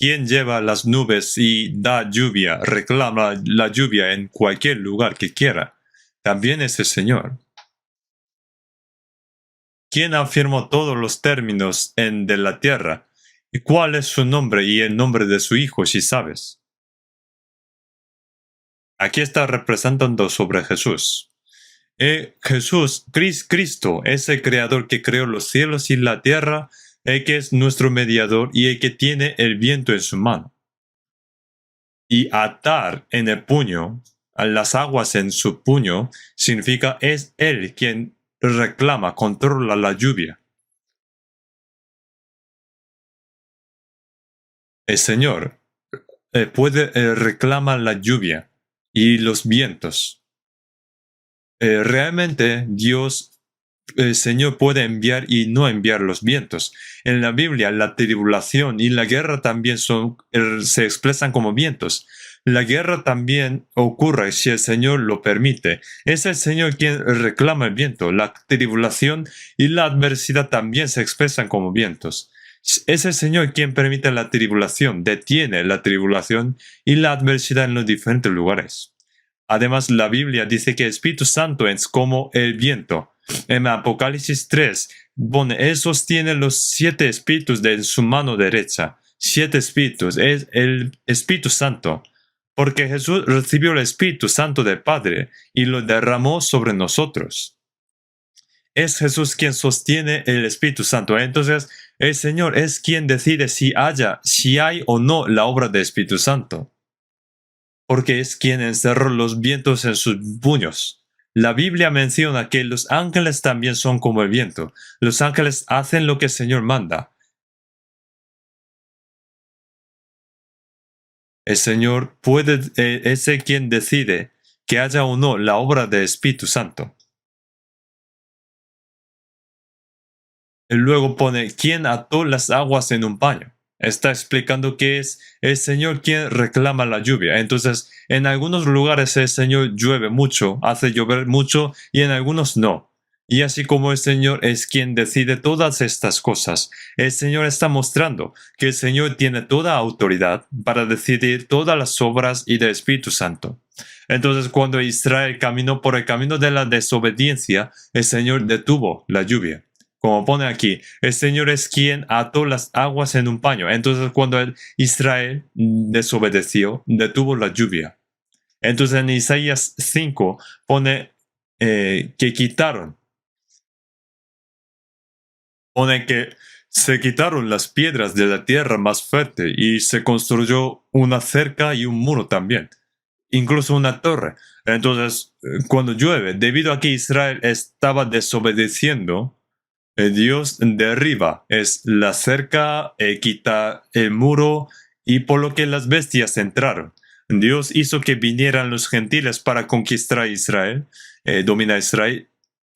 ¿Quién lleva las nubes y da lluvia, reclama la lluvia en cualquier lugar que quiera? También es el Señor. ¿Quién afirmó todos los términos de la tierra? ¿Y cuál es su nombre y el nombre de su hijo, si sabes? Aquí está representando sobre Jesús. Jesús, Cristo, es el creador que creó los cielos y la tierra, el que es nuestro mediador y el que tiene el viento en su mano. Y atar en el puño, a las aguas en su puño, significa es Él quien reclama, controla la lluvia. El Señor reclama la lluvia y los vientos. Realmente Dios, el Señor puede enviar y no enviar los vientos. En la Biblia, la tribulación y la guerra también se expresan como vientos. La guerra también ocurre si el Señor lo permite. Es el Señor quien reclama el viento. La tribulación y la adversidad también se expresan como vientos. Es el Señor quien permite la tribulación, detiene la tribulación y la adversidad en los diferentes lugares. Además, la Biblia dice que el Espíritu Santo es como el viento. En Apocalipsis 3, Él sostiene los 7 espíritus de su mano derecha. 7 espíritus, es el Espíritu Santo. Porque Jesús recibió el Espíritu Santo del Padre y lo derramó sobre nosotros. Es Jesús quien sostiene el Espíritu Santo. Entonces, el Señor es quien decide si hay o no la obra del Espíritu Santo. Porque es quien encerró los vientos en sus puños. La Biblia menciona que los ángeles también son como el viento. Los ángeles hacen lo que el Señor manda. El Señor es el quien decide que haya o no la obra del Espíritu Santo. Y luego pone, ¿quién ató las aguas en un paño? Está explicando que es el Señor quien reclama la lluvia. Entonces, en algunos lugares el Señor llueve mucho, hace llover mucho, y en algunos no. Y así como el Señor es quien decide todas estas cosas, el Señor está mostrando que el Señor tiene toda autoridad para decidir todas las obras y del Espíritu Santo. Entonces, cuando Israel caminó por el camino de la desobediencia, el Señor detuvo la lluvia. Como pone aquí, el Señor es quien ató las aguas en un paño. Entonces, cuando Israel desobedeció, detuvo la lluvia. Entonces, en Isaías 5 pone que quitaron. Pone que se quitaron las piedras de la tierra más fuerte y se construyó una cerca y un muro también. Incluso una torre. Entonces, cuando llueve, debido a que Israel estaba desobedeciendo, Dios derriba es la cerca, quita el muro y por lo que las bestias entraron. Dios hizo que vinieran los gentiles para conquistar a Israel, dominar a Israel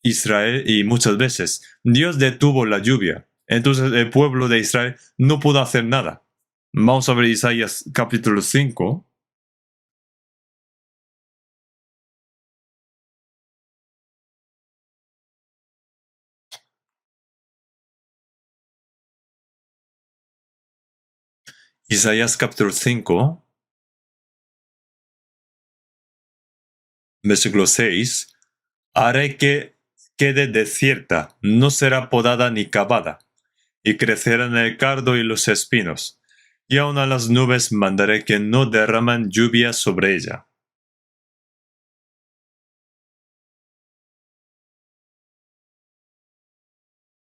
Israel y muchas veces Dios detuvo la lluvia. Entonces el pueblo de Israel no pudo hacer nada. Vamos a ver Isaías capítulo 5. Isaías capítulo 5, versículo 6. Haré que quede desierta, no será podada ni cavada, y crecerán el cardo y los espinos, y aun a las nubes mandaré que no derraman lluvia sobre ella.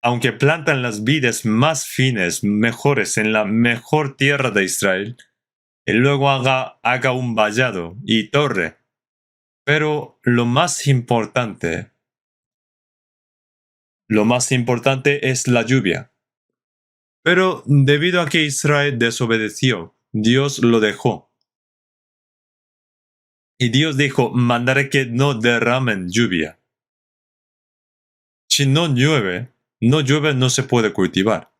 Aunque plantan las vides más finas, mejores en la mejor tierra de Israel, y luego haga un vallado y torre. Pero lo más importante es la lluvia. Pero debido a que Israel desobedeció, Dios lo dejó. Y Dios dijo, mandaré que no derramen lluvia. Si no llueve, no se puede cultivar.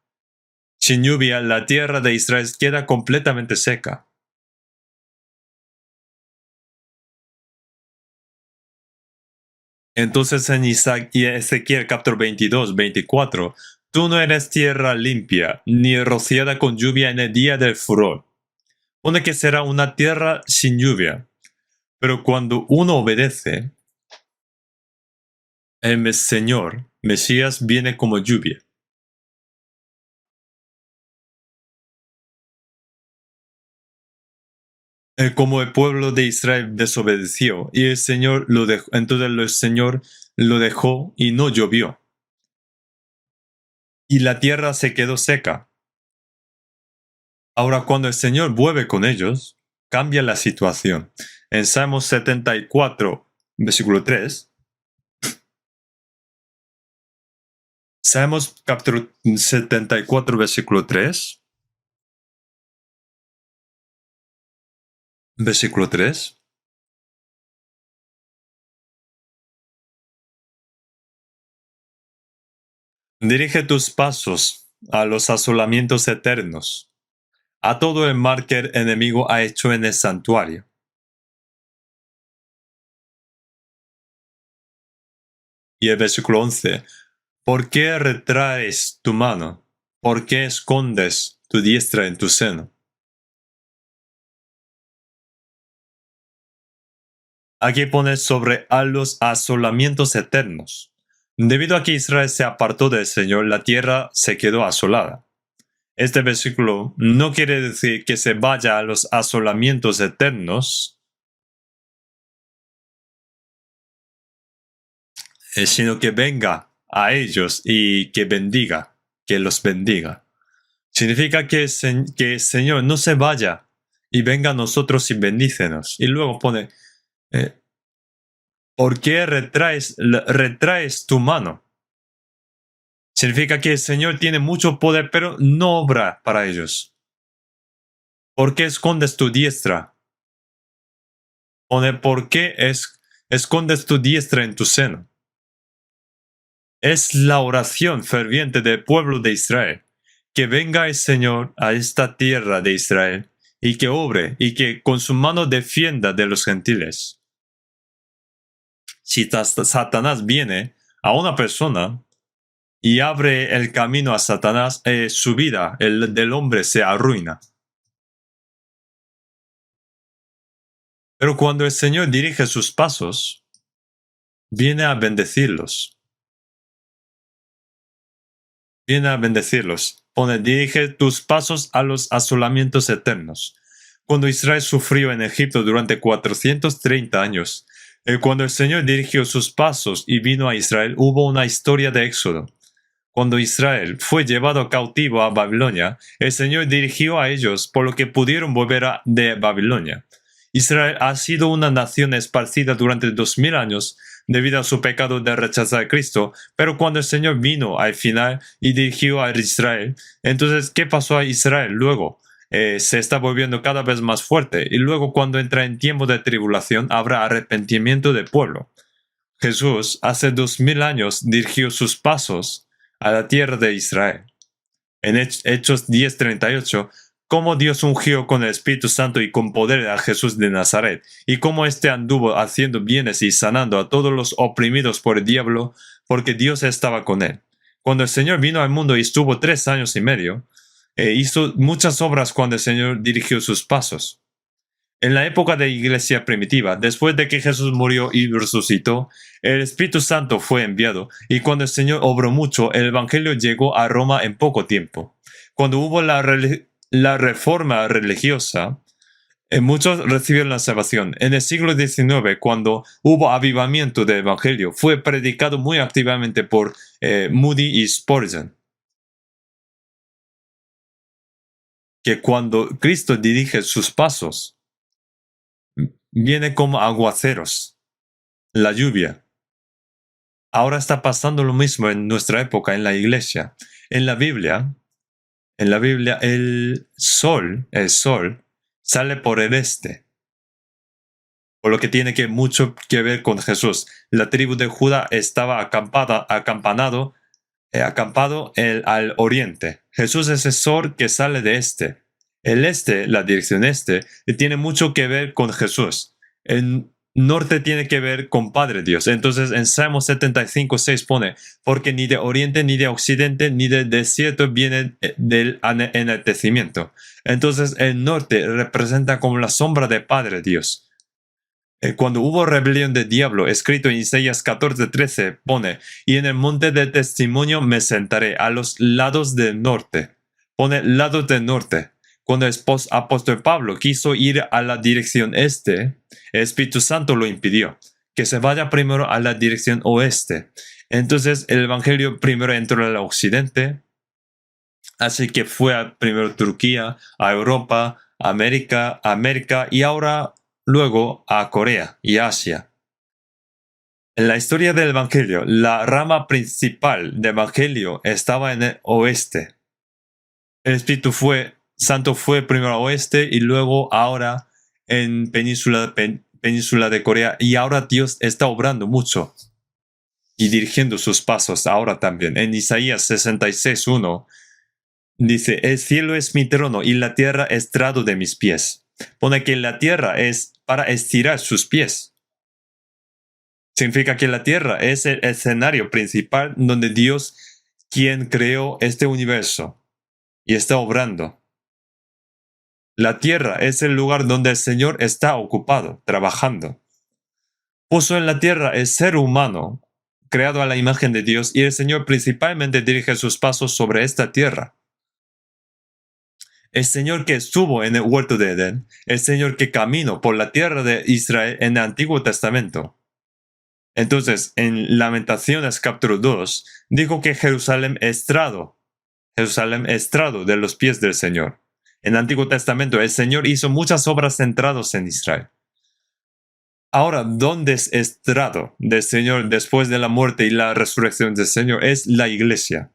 Sin lluvia, la tierra de Israel queda completamente seca. Entonces en Isaac y Ezequiel capítulo 22, 24, tú no eres tierra limpia, ni rociada con lluvia en el día del furor. Pone que será una tierra sin lluvia. Pero cuando uno obedece, el Señor, Mesías, viene como lluvia. Como el pueblo de Israel desobedeció y el Señor lo dejó, entonces el Señor lo dejó y no llovió. Y la tierra se quedó seca. Ahora cuando el Señor vuelve con ellos, cambia la situación. En Salmos 74, versículo 3, Salmos capítulo 74, versículo 3, versículo 3. Dirige tus pasos a los asolamientos eternos, a todo el mal que el enemigo ha hecho en el santuario. Y el versículo 11. ¿Por qué retraes tu mano? ¿Por qué escondes tu diestra en tu seno? Aquí pone sobre a los asolamientos eternos. Debido a que Israel se apartó del Señor, la tierra se quedó asolada. Este versículo no quiere decir que se vaya a los asolamientos eternos, sino que venga a ellos y que los bendiga. Significa que el Señor no se vaya y venga a nosotros y bendícenos. Y luego pone, ¿por qué retraes tu mano? Significa que el Señor tiene mucho poder, pero no obra para ellos. ¿Por qué escondes tu diestra? Pone, ¿por qué escondes tu diestra en tu seno? Es la oración ferviente del pueblo de Israel. Que venga el Señor a esta tierra de Israel y que obre y que con su mano defienda de los gentiles. Si Satanás viene a una persona y abre el camino a Satanás, su vida, el del hombre, se arruina. Pero cuando el Señor dirige sus pasos, viene a bendecirlos. Viene a bendecirlos. Pone, dirige tus pasos a los asolamientos eternos. Cuando Israel sufrió en Egipto durante 430 años, cuando el Señor dirigió sus pasos y vino a Israel, hubo una historia de éxodo. Cuando Israel fue llevado cautivo a Babilonia, el Señor dirigió a ellos por lo que pudieron volver de Babilonia. Israel ha sido una nación esparcida durante 2000 años debido a su pecado de rechazar a Cristo, pero cuando el Señor vino al final y dirigió a Israel, entonces, ¿qué pasó a Israel luego? Se está volviendo cada vez más fuerte y luego cuando entra en tiempo de tribulación habrá arrepentimiento del pueblo. Jesús hace 2000 años dirigió sus pasos a la tierra de Israel. En Hechos 10:38, cómo Dios ungió con el Espíritu Santo y con poder a Jesús de Nazaret, y cómo éste anduvo haciendo bienes y sanando a todos los oprimidos por el diablo, porque Dios estaba con él. Cuando el Señor vino al mundo y estuvo 3 años y medio, hizo muchas obras cuando el Señor dirigió sus pasos. En la época de la iglesia primitiva, después de que Jesús murió y resucitó, el Espíritu Santo fue enviado, y cuando el Señor obró mucho, el Evangelio llegó a Roma en poco tiempo. Cuando hubo la reforma religiosa, muchos recibieron la salvación. En el siglo XIX, cuando hubo avivamiento del Evangelio, fue predicado muy activamente por Moody y Spurgeon, que cuando Cristo dirige sus pasos, viene como aguaceros, la lluvia. Ahora está pasando lo mismo en nuestra época, en la iglesia. En la Biblia, el sol sale por el este. Por lo que tiene mucho que ver con Jesús. La tribu de Judá estaba acampado al oriente. Jesús es el sol que sale de este. El este, la dirección este, tiene mucho que ver con Jesús. El norte tiene que ver con Padre Dios. Entonces en Salmo 75:6 pone, porque ni de oriente, ni de occidente, ni del desierto viene del enaltecimiento. Entonces el norte representa como la sombra de Padre Dios. Cuando hubo rebelión del diablo, escrito en Isaías 14:13, pone, y en el monte del testimonio me sentaré a los lados del norte. Pone lados del norte. Cuando el apóstol Pablo quiso ir a la dirección este, el Espíritu Santo lo impidió, que se vaya primero a la dirección oeste. Entonces el Evangelio primero entró al occidente, así que fue primero a Turquía, a Europa, América y ahora luego a Corea y Asia. En la historia del Evangelio, la rama principal del Evangelio estaba en el oeste. El Espíritu Santo fue primero al oeste y luego ahora en península de Corea. Y ahora Dios está obrando mucho y dirigiendo sus pasos ahora también. En Isaías 66:1 dice, el cielo es mi trono y la tierra estrado de mis pies. Pone que la tierra es para estirar sus pies. Significa que la tierra es el escenario principal donde Dios, quien creó este universo, y está obrando. La tierra es el lugar donde el Señor está ocupado, trabajando. Puso en la tierra el ser humano, creado a la imagen de Dios, y el Señor principalmente dirige sus pasos sobre esta tierra. El Señor que estuvo en el huerto de Edén, el Señor que caminó por la tierra de Israel en el Antiguo Testamento. Entonces, en Lamentaciones capítulo 2, dijo que Jerusalén estrado de los pies del Señor. En el Antiguo Testamento, el Señor hizo muchas obras centradas en Israel. Ahora, ¿dónde es estrado del Señor después de la muerte y la resurrección del Señor? Es la iglesia.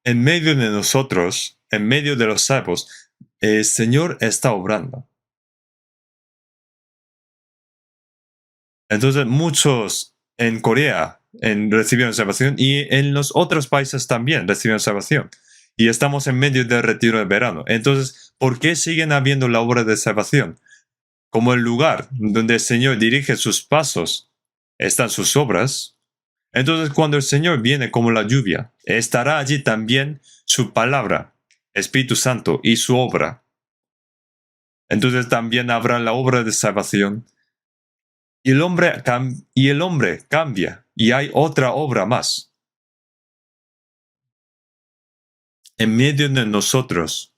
En medio de nosotros, en medio de los salvos, el Señor está obrando. Entonces, muchos en Corea recibieron salvación y en los otros países también recibieron salvación. Y estamos en medio del retiro de verano. Entonces, ¿por qué siguen habiendo la obra de salvación? Como el lugar donde el Señor dirige sus pasos, están sus obras. Entonces, cuando el Señor viene como la lluvia, estará allí también su palabra, Espíritu Santo y su obra. Entonces también habrá la obra de salvación. Y el hombre cambia y hay otra obra más. En medio de nosotros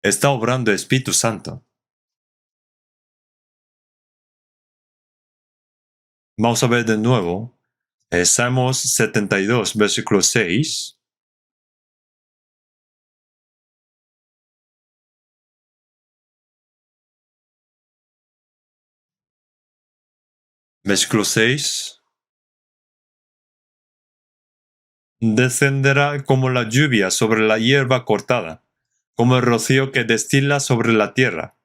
está obrando el Espíritu Santo. Vamos a ver de nuevo Salmos 72, versículo 6. Versículo 6. Descenderá como la lluvia sobre la hierba cortada, como el rocío que destila sobre la tierra.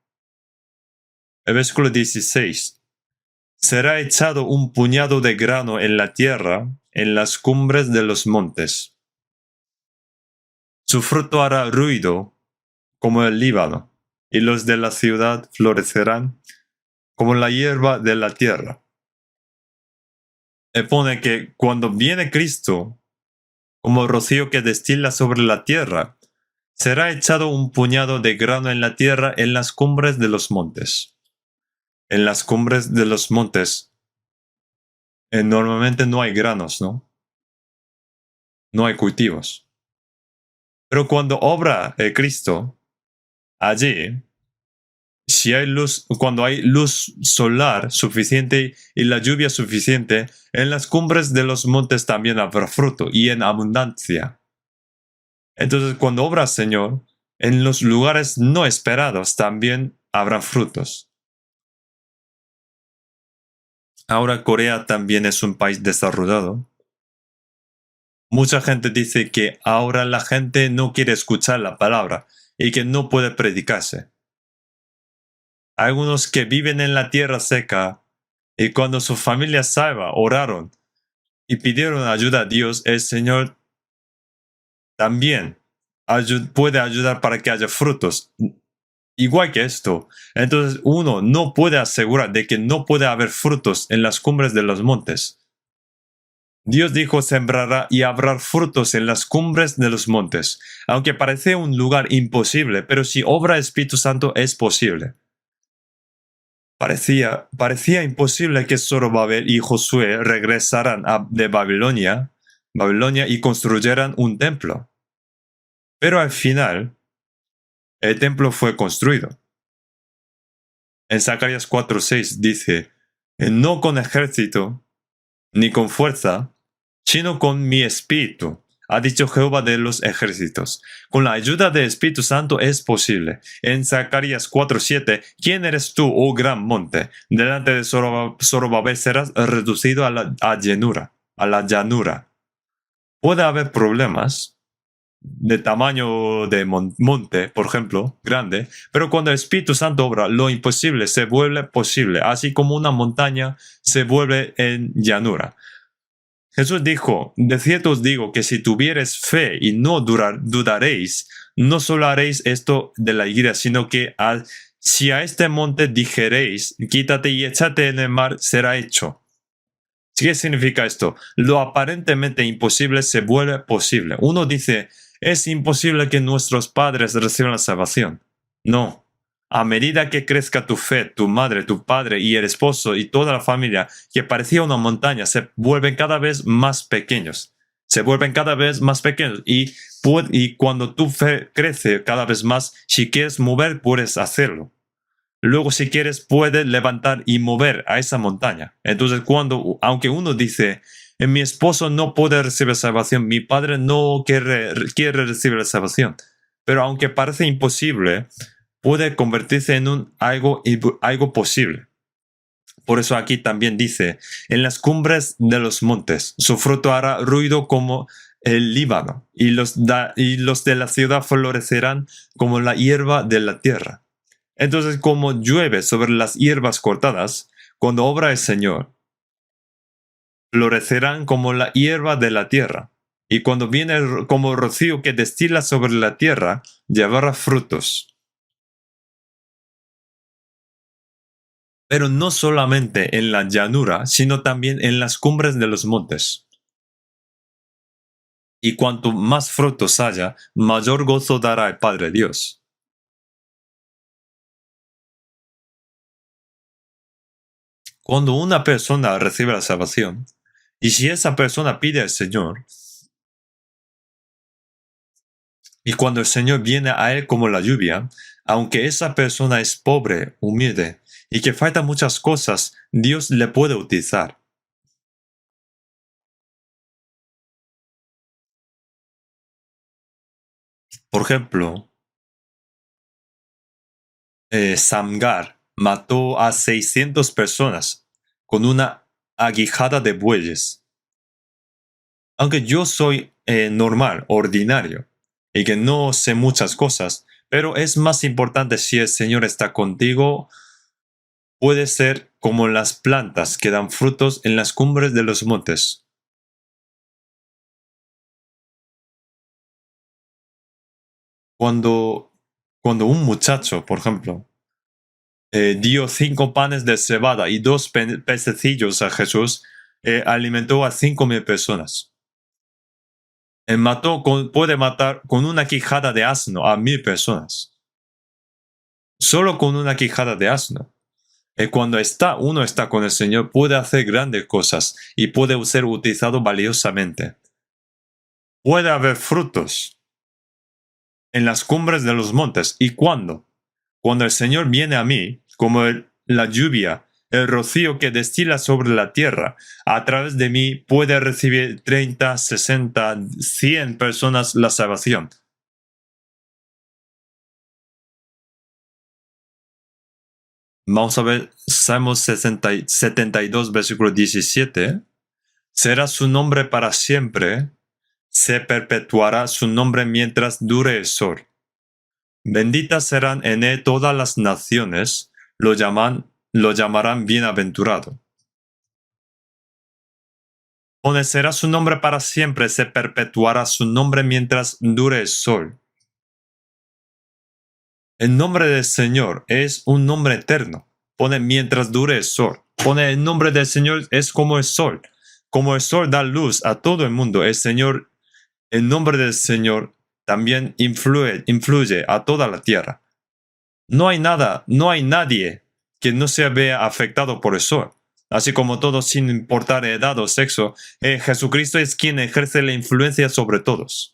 El versículo 16. será echado un puñado de grano en la tierra, en las cumbres de los montes. Su fruto hará ruido como el Líbano, y los de la ciudad florecerán como la hierba de la tierra. Pone que cuando viene Cristo, como rocío que destila sobre la tierra, será echado un puñado de grano en la tierra en las cumbres de los montes. En las cumbres de los montes normalmente no hay granos, ¿no? No hay cultivos. Pero cuando obra Cristo, allí, si hay luz, cuando hay luz solar suficiente y la lluvia suficiente, en las cumbres de los montes también habrá fruto y en abundancia. Entonces, cuando obra el Señor, en los lugares no esperados también habrá frutos. Ahora Corea también es un país desarrollado. Mucha gente dice que ahora la gente no quiere escuchar la palabra y que no puede predicarse. Algunos que viven en la tierra seca y cuando su familia salva oraron y pidieron ayuda a Dios, el Señor también puede ayudar para que haya frutos. Igual que esto, entonces uno no puede asegurar de que no puede haber frutos en las cumbres de los montes. Dios dijo sembrará y habrá frutos en las cumbres de los montes, aunque parece un lugar imposible, pero si obra el Espíritu Santo es posible. Parecía imposible que Zorobabel y Josué regresaran de Babilonia y construyeran un templo. Pero al final, el templo fue construido. En Zacarías 4:6 dice, no con ejército, ni con fuerza, sino con mi espíritu, ha dicho Jehová de los ejércitos. Con la ayuda del Espíritu Santo es posible. En Zacarías 4:7, ¿quién eres tú, oh gran monte? Delante de Zorobabel serás reducido a la llanura. Puede haber problemas de tamaño de monte, por ejemplo, grande, pero cuando el Espíritu Santo obra, lo imposible se vuelve posible, así como una montaña se vuelve en llanura. Jesús dijo, de cierto os digo que si tuviereis fe y no dudaréis, no solo haréis esto de la higuera, sino que si a este monte dijereis, quítate y échate en el mar, será hecho. ¿Qué significa esto? Lo aparentemente imposible se vuelve posible. Uno dice, es imposible que nuestros padres reciban la salvación. No. A medida que crezca tu fe, tu madre, tu padre y el esposo y toda la familia, que parecía una montaña, se vuelven cada vez más pequeños. Se vuelven cada vez más pequeños. Y cuando tu fe crece cada vez más, si quieres mover, puedes hacerlo. Luego, si quieres, puedes levantar y mover a esa montaña. Entonces, aunque uno dice, mi esposo no puede recibir salvación, mi padre no quiere recibir la salvación, pero aunque parece imposible, puede convertirse en algo posible. Por eso aquí también dice, en las cumbres de los montes, su fruto hará ruido como el Líbano, y los de la ciudad florecerán como la hierba de la tierra. Entonces, como llueve sobre las hierbas cortadas, cuando obra el Señor, florecerán como la hierba de la tierra. Y cuando viene como rocío que destila sobre la tierra, llevará frutos. Pero no solamente en la llanura, sino también en las cumbres de los montes. Y cuanto más frutos haya, mayor gozo dará el Padre Dios. Cuando una persona recibe la salvación, y si esa persona pide al Señor, y cuando el Señor viene a él como la lluvia, aunque esa persona es pobre, humilde, y que falta muchas cosas, Dios le puede utilizar. Por ejemplo, Samgar mató a 600 personas con una aguijada de bueyes. Aunque yo soy normal, ordinario, y que no sé muchas cosas, pero es más importante si el Señor está contigo puede ser como las plantas que dan frutos en las cumbres de los montes. Cuando, cuando un muchacho, por ejemplo, dio 5 panes de cebada y 2 pececillos a Jesús, alimentó a 5.000 personas. Puede matar con una quijada de asno a 1.000 personas. Solo con una quijada de asno. Cuando uno está con el Señor, puede hacer grandes cosas y puede ser utilizado valiosamente. Puede haber frutos en las cumbres de los montes. ¿Y cuándo? Cuando el Señor viene a mí, como la lluvia, el rocío que destila sobre la tierra, a través de mí puede recibir 30, 60, 100 personas la salvación. Vamos a ver Salmos 72, versículo 17. Será su nombre para siempre, se perpetuará su nombre mientras dure el sol. Benditas serán en él todas las naciones, lo llamarán bienaventurado. Será su nombre para siempre, se perpetuará su nombre mientras dure el sol. El nombre del Señor es un nombre eterno. Mientras dure el sol. El nombre del Señor es como el sol. Como el sol da luz a todo el mundo, el nombre del Señor también influye a toda la tierra. No hay nadie que no se vea afectado por el sol. Así como todos, sin importar edad o sexo, Jesucristo es quien ejerce la influencia sobre todos.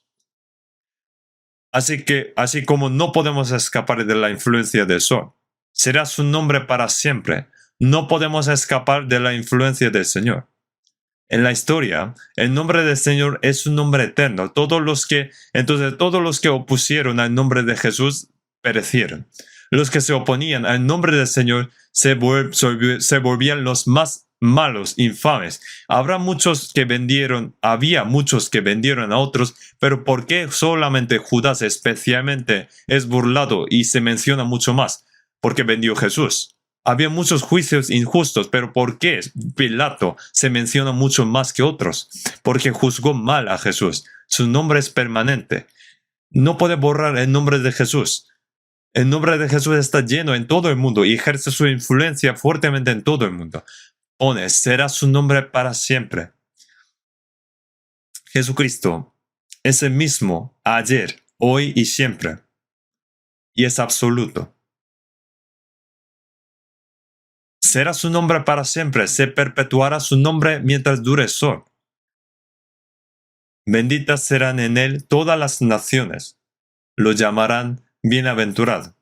Así como no podemos escapar de la influencia del sol, será su nombre para siempre. No podemos escapar de la influencia del Señor. En la historia, el nombre del Señor es un nombre eterno. Entonces todos los que opusieron al nombre de Jesús perecieron. Los que se oponían al nombre del Señor se volvían los más malos, infames. Había muchos que vendieron a otros, pero ¿por qué solamente Judas especialmente es burlado y se menciona mucho más? Porque vendió Jesús. Había muchos juicios injustos, pero ¿por qué Pilato se menciona mucho más que otros? Porque juzgó mal a Jesús. Su nombre es permanente. No puede borrar el nombre de Jesús. El nombre de Jesús está lleno en todo el mundo y ejerce su influencia fuertemente en todo el mundo. Será su nombre para siempre. Jesucristo es el mismo ayer, hoy y siempre. Y es absoluto. Será su nombre para siempre, se perpetuará su nombre mientras dure el sol. Benditas serán en él todas las naciones, lo llamarán bienaventurado.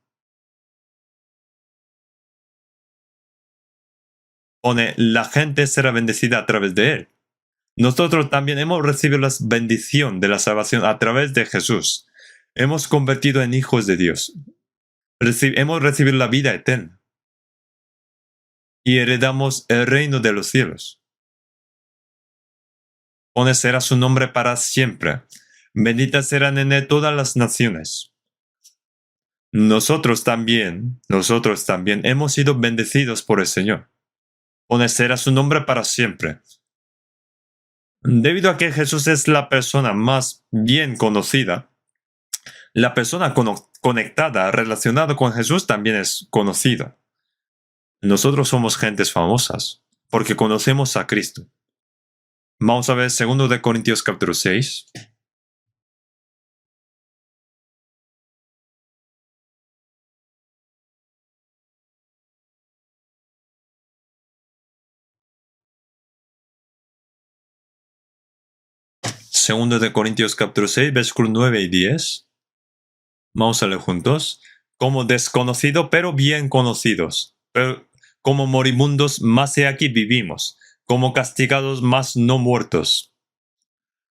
La gente será bendecida a través de él. Nosotros también hemos recibido la bendición de la salvación a través de Jesús. Hemos convertido en hijos de Dios. Hemos recibido la vida eterna. Y heredamos el reino de los cielos. Será su nombre para siempre. Benditas serán en él todas las naciones. Nosotros también hemos sido bendecidos por el Señor. Será su nombre para siempre. Debido a que Jesús es la persona más bien conocida, la persona conectada, relacionada con Jesús también es conocida. Nosotros somos gentes famosas porque conocemos a Cristo. Vamos a ver 2 Corintios capítulo 6. Segundo de Corintios capítulo 6, versículos 9 y 10. Vamos a leer juntos. Como desconocido, pero bien conocidos. Como moribundos, más he aquí vivimos. Como castigados, más no muertos.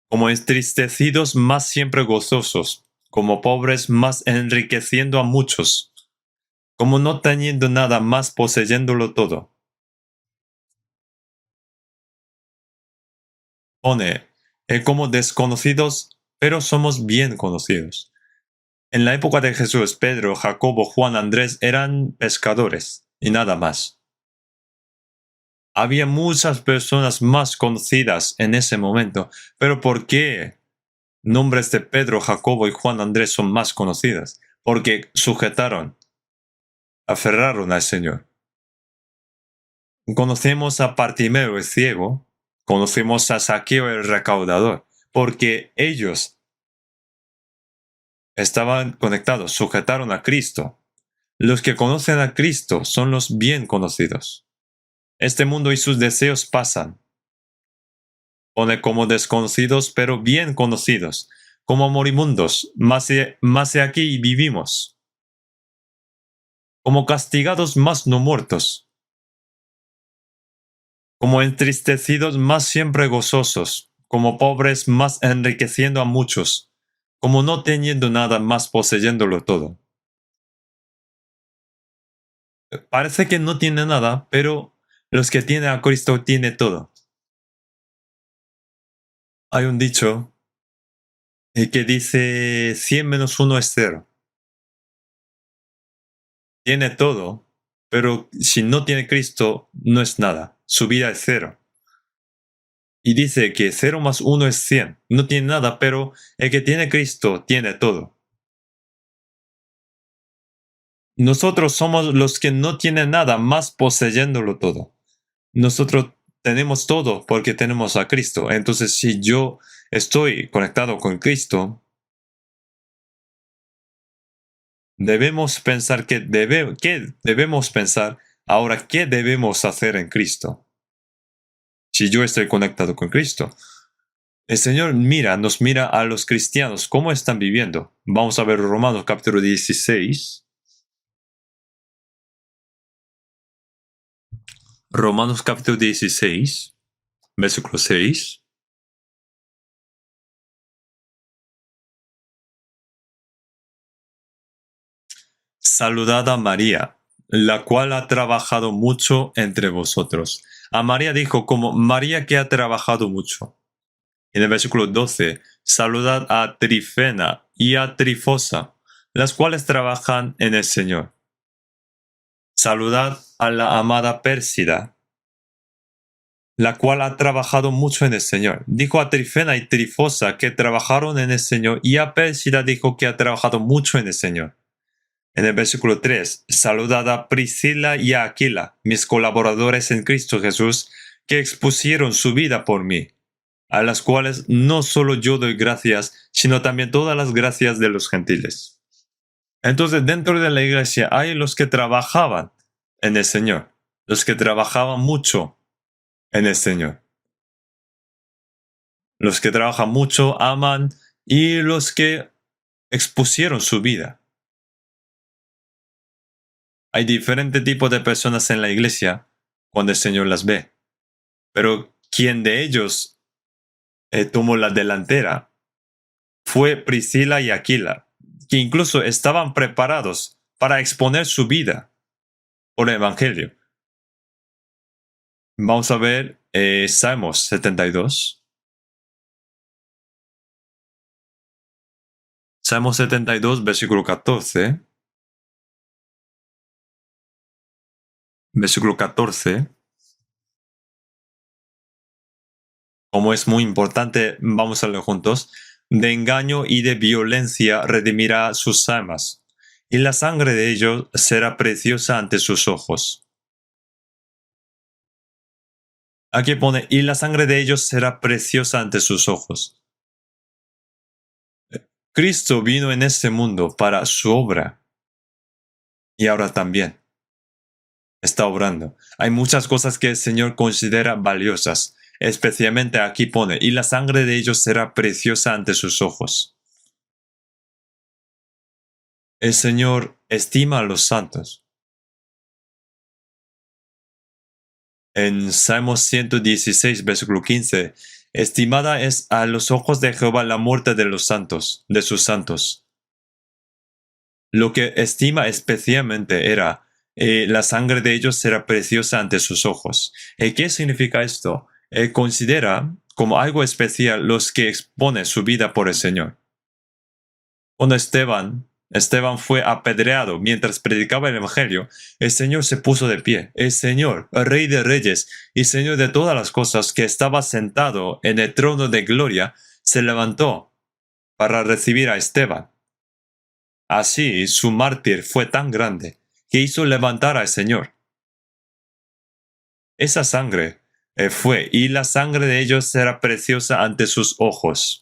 Como entristecidos, más siempre gozosos. Como pobres, más enriqueciendo a muchos. Como no teniendo nada, más poseyéndolo todo. Como desconocidos, pero somos bien conocidos. En la época de Jesús, Pedro, Jacobo, Juan, Andrés eran pescadores y nada más. Había muchas personas más conocidas en ese momento, pero ¿por qué nombres de Pedro, Jacobo y Juan Andrés son más conocidas? Porque sujetaron, aferraron al Señor. Conocemos a Bartimeo el ciego, conocemos a Zaqueo el recaudador, porque ellos estaban conectados, sujetaron a Cristo. Los que conocen a Cristo son los bien conocidos. Este mundo y sus deseos pasan. Pone como desconocidos, pero bien conocidos, como moribundos, más de aquí vivimos, como castigados, más no muertos, como entristecidos, más siempre gozosos, como pobres, más enriqueciendo a muchos, como no teniendo nada, más poseyéndolo todo. Parece que no tiene nada, pero los que tienen a Cristo tienen todo. Hay un dicho que dice 100 menos 1 es 0. Tiene todo, pero si no tiene Cristo, no es nada. Su vida es 0. Y dice que 0 más 1 es 100. No tiene nada, pero el que tiene Cristo tiene todo. Nosotros somos los que no tienen nada, más poseyéndolo todo. Nosotros tenemos todo porque tenemos a Cristo. Entonces, si yo estoy conectado con Cristo, debemos pensar que debemos pensar ahora qué debemos hacer en Cristo. Si yo estoy conectado con Cristo, el Señor nos mira a los cristianos, cómo están viviendo. Vamos a ver Romanos capítulo 16. Romanos capítulo 16, versículo 6. Saludad a María, la cual ha trabajado mucho entre vosotros. A María dijo como María que ha trabajado mucho. En el versículo 12, saludad a Trifena y a Trifosa, las cuales trabajan en el Señor. Saludad a la amada Pérsida, la cual ha trabajado mucho en el Señor. Dijo a Trifena y Trifosa que trabajaron en el Señor, y a Pérsida dijo que ha trabajado mucho en el Señor. En el versículo 3, saludad a Priscila y a Aquila, mis colaboradores en Cristo Jesús, que expusieron su vida por mí, a las cuales no solo yo doy gracias, sino también todas las gracias de los gentiles. Entonces, dentro de la iglesia hay los que trabajaban en el Señor, los que trabajaban mucho en el Señor. Los que trabajan mucho, aman, y los que expusieron su vida. Hay diferentes tipos de personas en la iglesia cuando el Señor las ve. Pero quien de ellos tomó la delantera fue Priscila y Aquila, que incluso estaban preparados para exponer su vida por el Evangelio. Vamos a ver Salmos 72. Salmos 72, versículo 14. Versículo 14. Como es muy importante, vamos a leer juntos. De engaño y de violencia redimirá sus almas, y la sangre de ellos será preciosa ante sus ojos. Aquí pone, y la sangre de ellos será preciosa ante sus ojos. Cristo vino en este mundo para su obra, y ahora también está obrando. Hay muchas cosas que el Señor considera valiosas. Especialmente aquí pone, y la sangre de ellos será preciosa ante sus ojos. El Señor estima a los santos. En Salmos 116, versículo 15, estimada es a los ojos de Jehová la muerte de los santos, de sus santos. Lo que estima especialmente era, la sangre de ellos será preciosa ante sus ojos. ¿Qué significa esto? Considera como algo especial los que exponen su vida por el Señor. Cuando Esteban Esteban fue apedreado mientras predicaba el Evangelio, el Señor se puso de pie. El Señor, el Rey de Reyes y Señor de todas las cosas, que estaba sentado en el trono de gloria, se levantó para recibir a Esteban. Así, su mártir fue tan grande que hizo levantar al Señor. Esa sangre fue, y la sangre de ellos será preciosa ante sus ojos.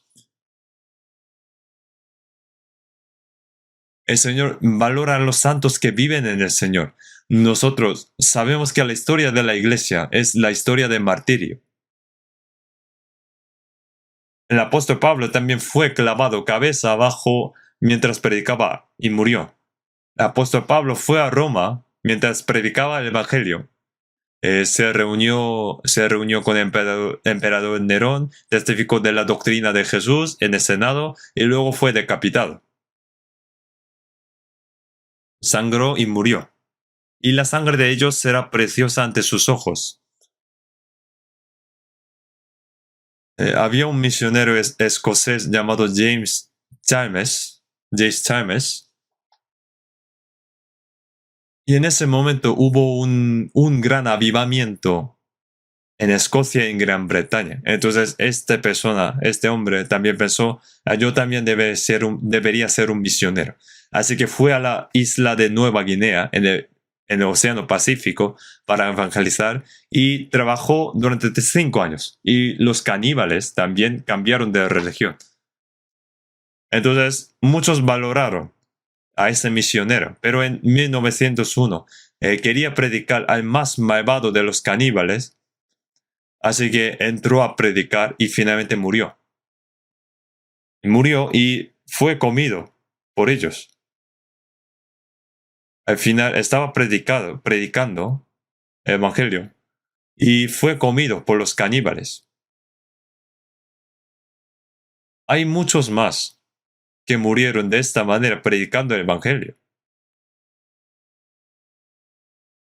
El Señor valora a los santos que viven en el Señor. Nosotros sabemos que la historia de la iglesia es la historia de martirio. El apóstol Pablo también fue clavado cabeza abajo mientras predicaba y murió. El apóstol Pablo fue a Roma mientras predicaba el Evangelio. Se reunió con el emperador Nerón, testificó de la doctrina de Jesús en el Senado y luego fue decapitado. Sangró y murió, y la sangre de ellos será preciosa ante sus ojos. Había un misionero escocés llamado James Chalmers, y en ese momento hubo un gran avivamiento en Escocia y en Gran Bretaña. Entonces este hombre también pensó, yo también debería ser un misionero. Así que fue a la isla de Nueva Guinea, en el Océano Pacífico, para evangelizar y trabajó durante 5 años. Y los caníbales también cambiaron de religión. Entonces, muchos valoraron a ese misionero, pero en 1901 quería predicar al más malvado de los caníbales, así que entró a predicar y finalmente murió. Murió y fue comido por ellos. Al final estaba predicando el Evangelio y fue comido por los caníbales. Hay muchos más que murieron de esta manera predicando el Evangelio.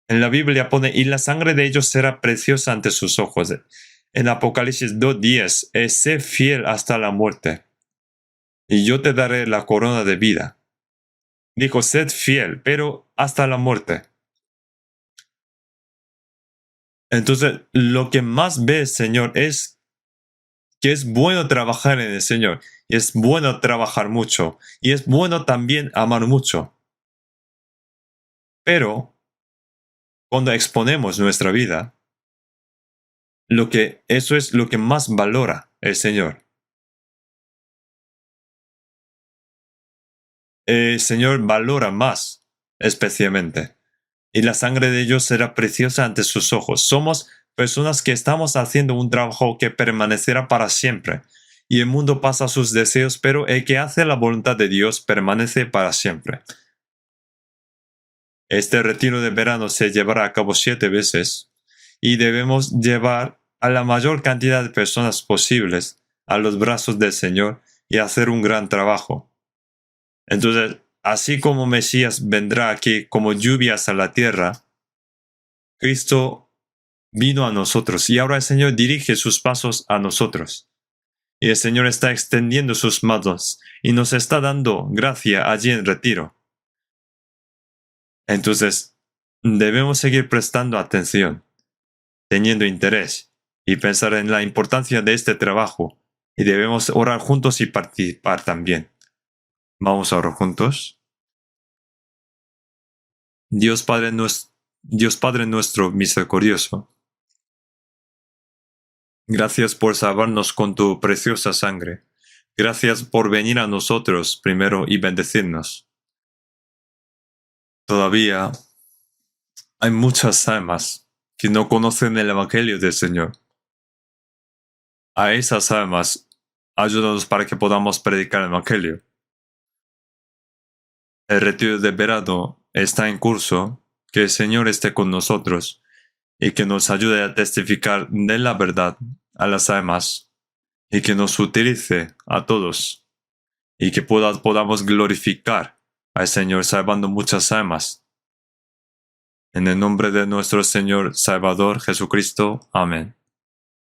En la Biblia pone, y la sangre de ellos será preciosa ante sus ojos. En Apocalipsis 2:10, sé fiel hasta la muerte, y yo te daré la corona de vida. Dijo, sed fiel, pero hasta la muerte. Entonces, lo que más ve el Señor es que es bueno trabajar en el Señor, y es bueno trabajar mucho, y es bueno también amar mucho. Pero, cuando exponemos nuestra vida, eso es lo que más valora el Señor. El Señor valora más, especialmente. Y la sangre de ellos será preciosa ante sus ojos. Somos personas que estamos haciendo un trabajo que permanecerá para siempre. Y el mundo pasa sus deseos, pero el que hace la voluntad de Dios permanece para siempre. Este retiro de verano se llevará a cabo 7 veces y debemos llevar a la mayor cantidad de personas posibles a los brazos del Señor y hacer un gran trabajo. Entonces, así como Mesías vendrá aquí como lluvias a la tierra, Cristo vino a nosotros y ahora el Señor dirige sus pasos a nosotros. Y el Señor está extendiendo sus manos y nos está dando gracia allí en retiro. Entonces, debemos seguir prestando atención, teniendo interés y pensar en la importancia de este trabajo, y debemos orar juntos y participar también. Vamos a orar juntos. Dios Padre nuestro misericordioso, gracias por salvarnos con tu preciosa sangre. Gracias por venir a nosotros primero y bendecirnos. Todavía hay muchas almas que no conocen el Evangelio del Señor. A esas almas, ayúdanos para que podamos predicar el Evangelio. El retiro de verano está en curso. Que el Señor esté con nosotros y que nos ayude a testificar de la verdad a las almas y que nos utilice a todos y que podamos glorificar al Señor salvando muchas almas. En el nombre de nuestro Señor Salvador Jesucristo. Amén.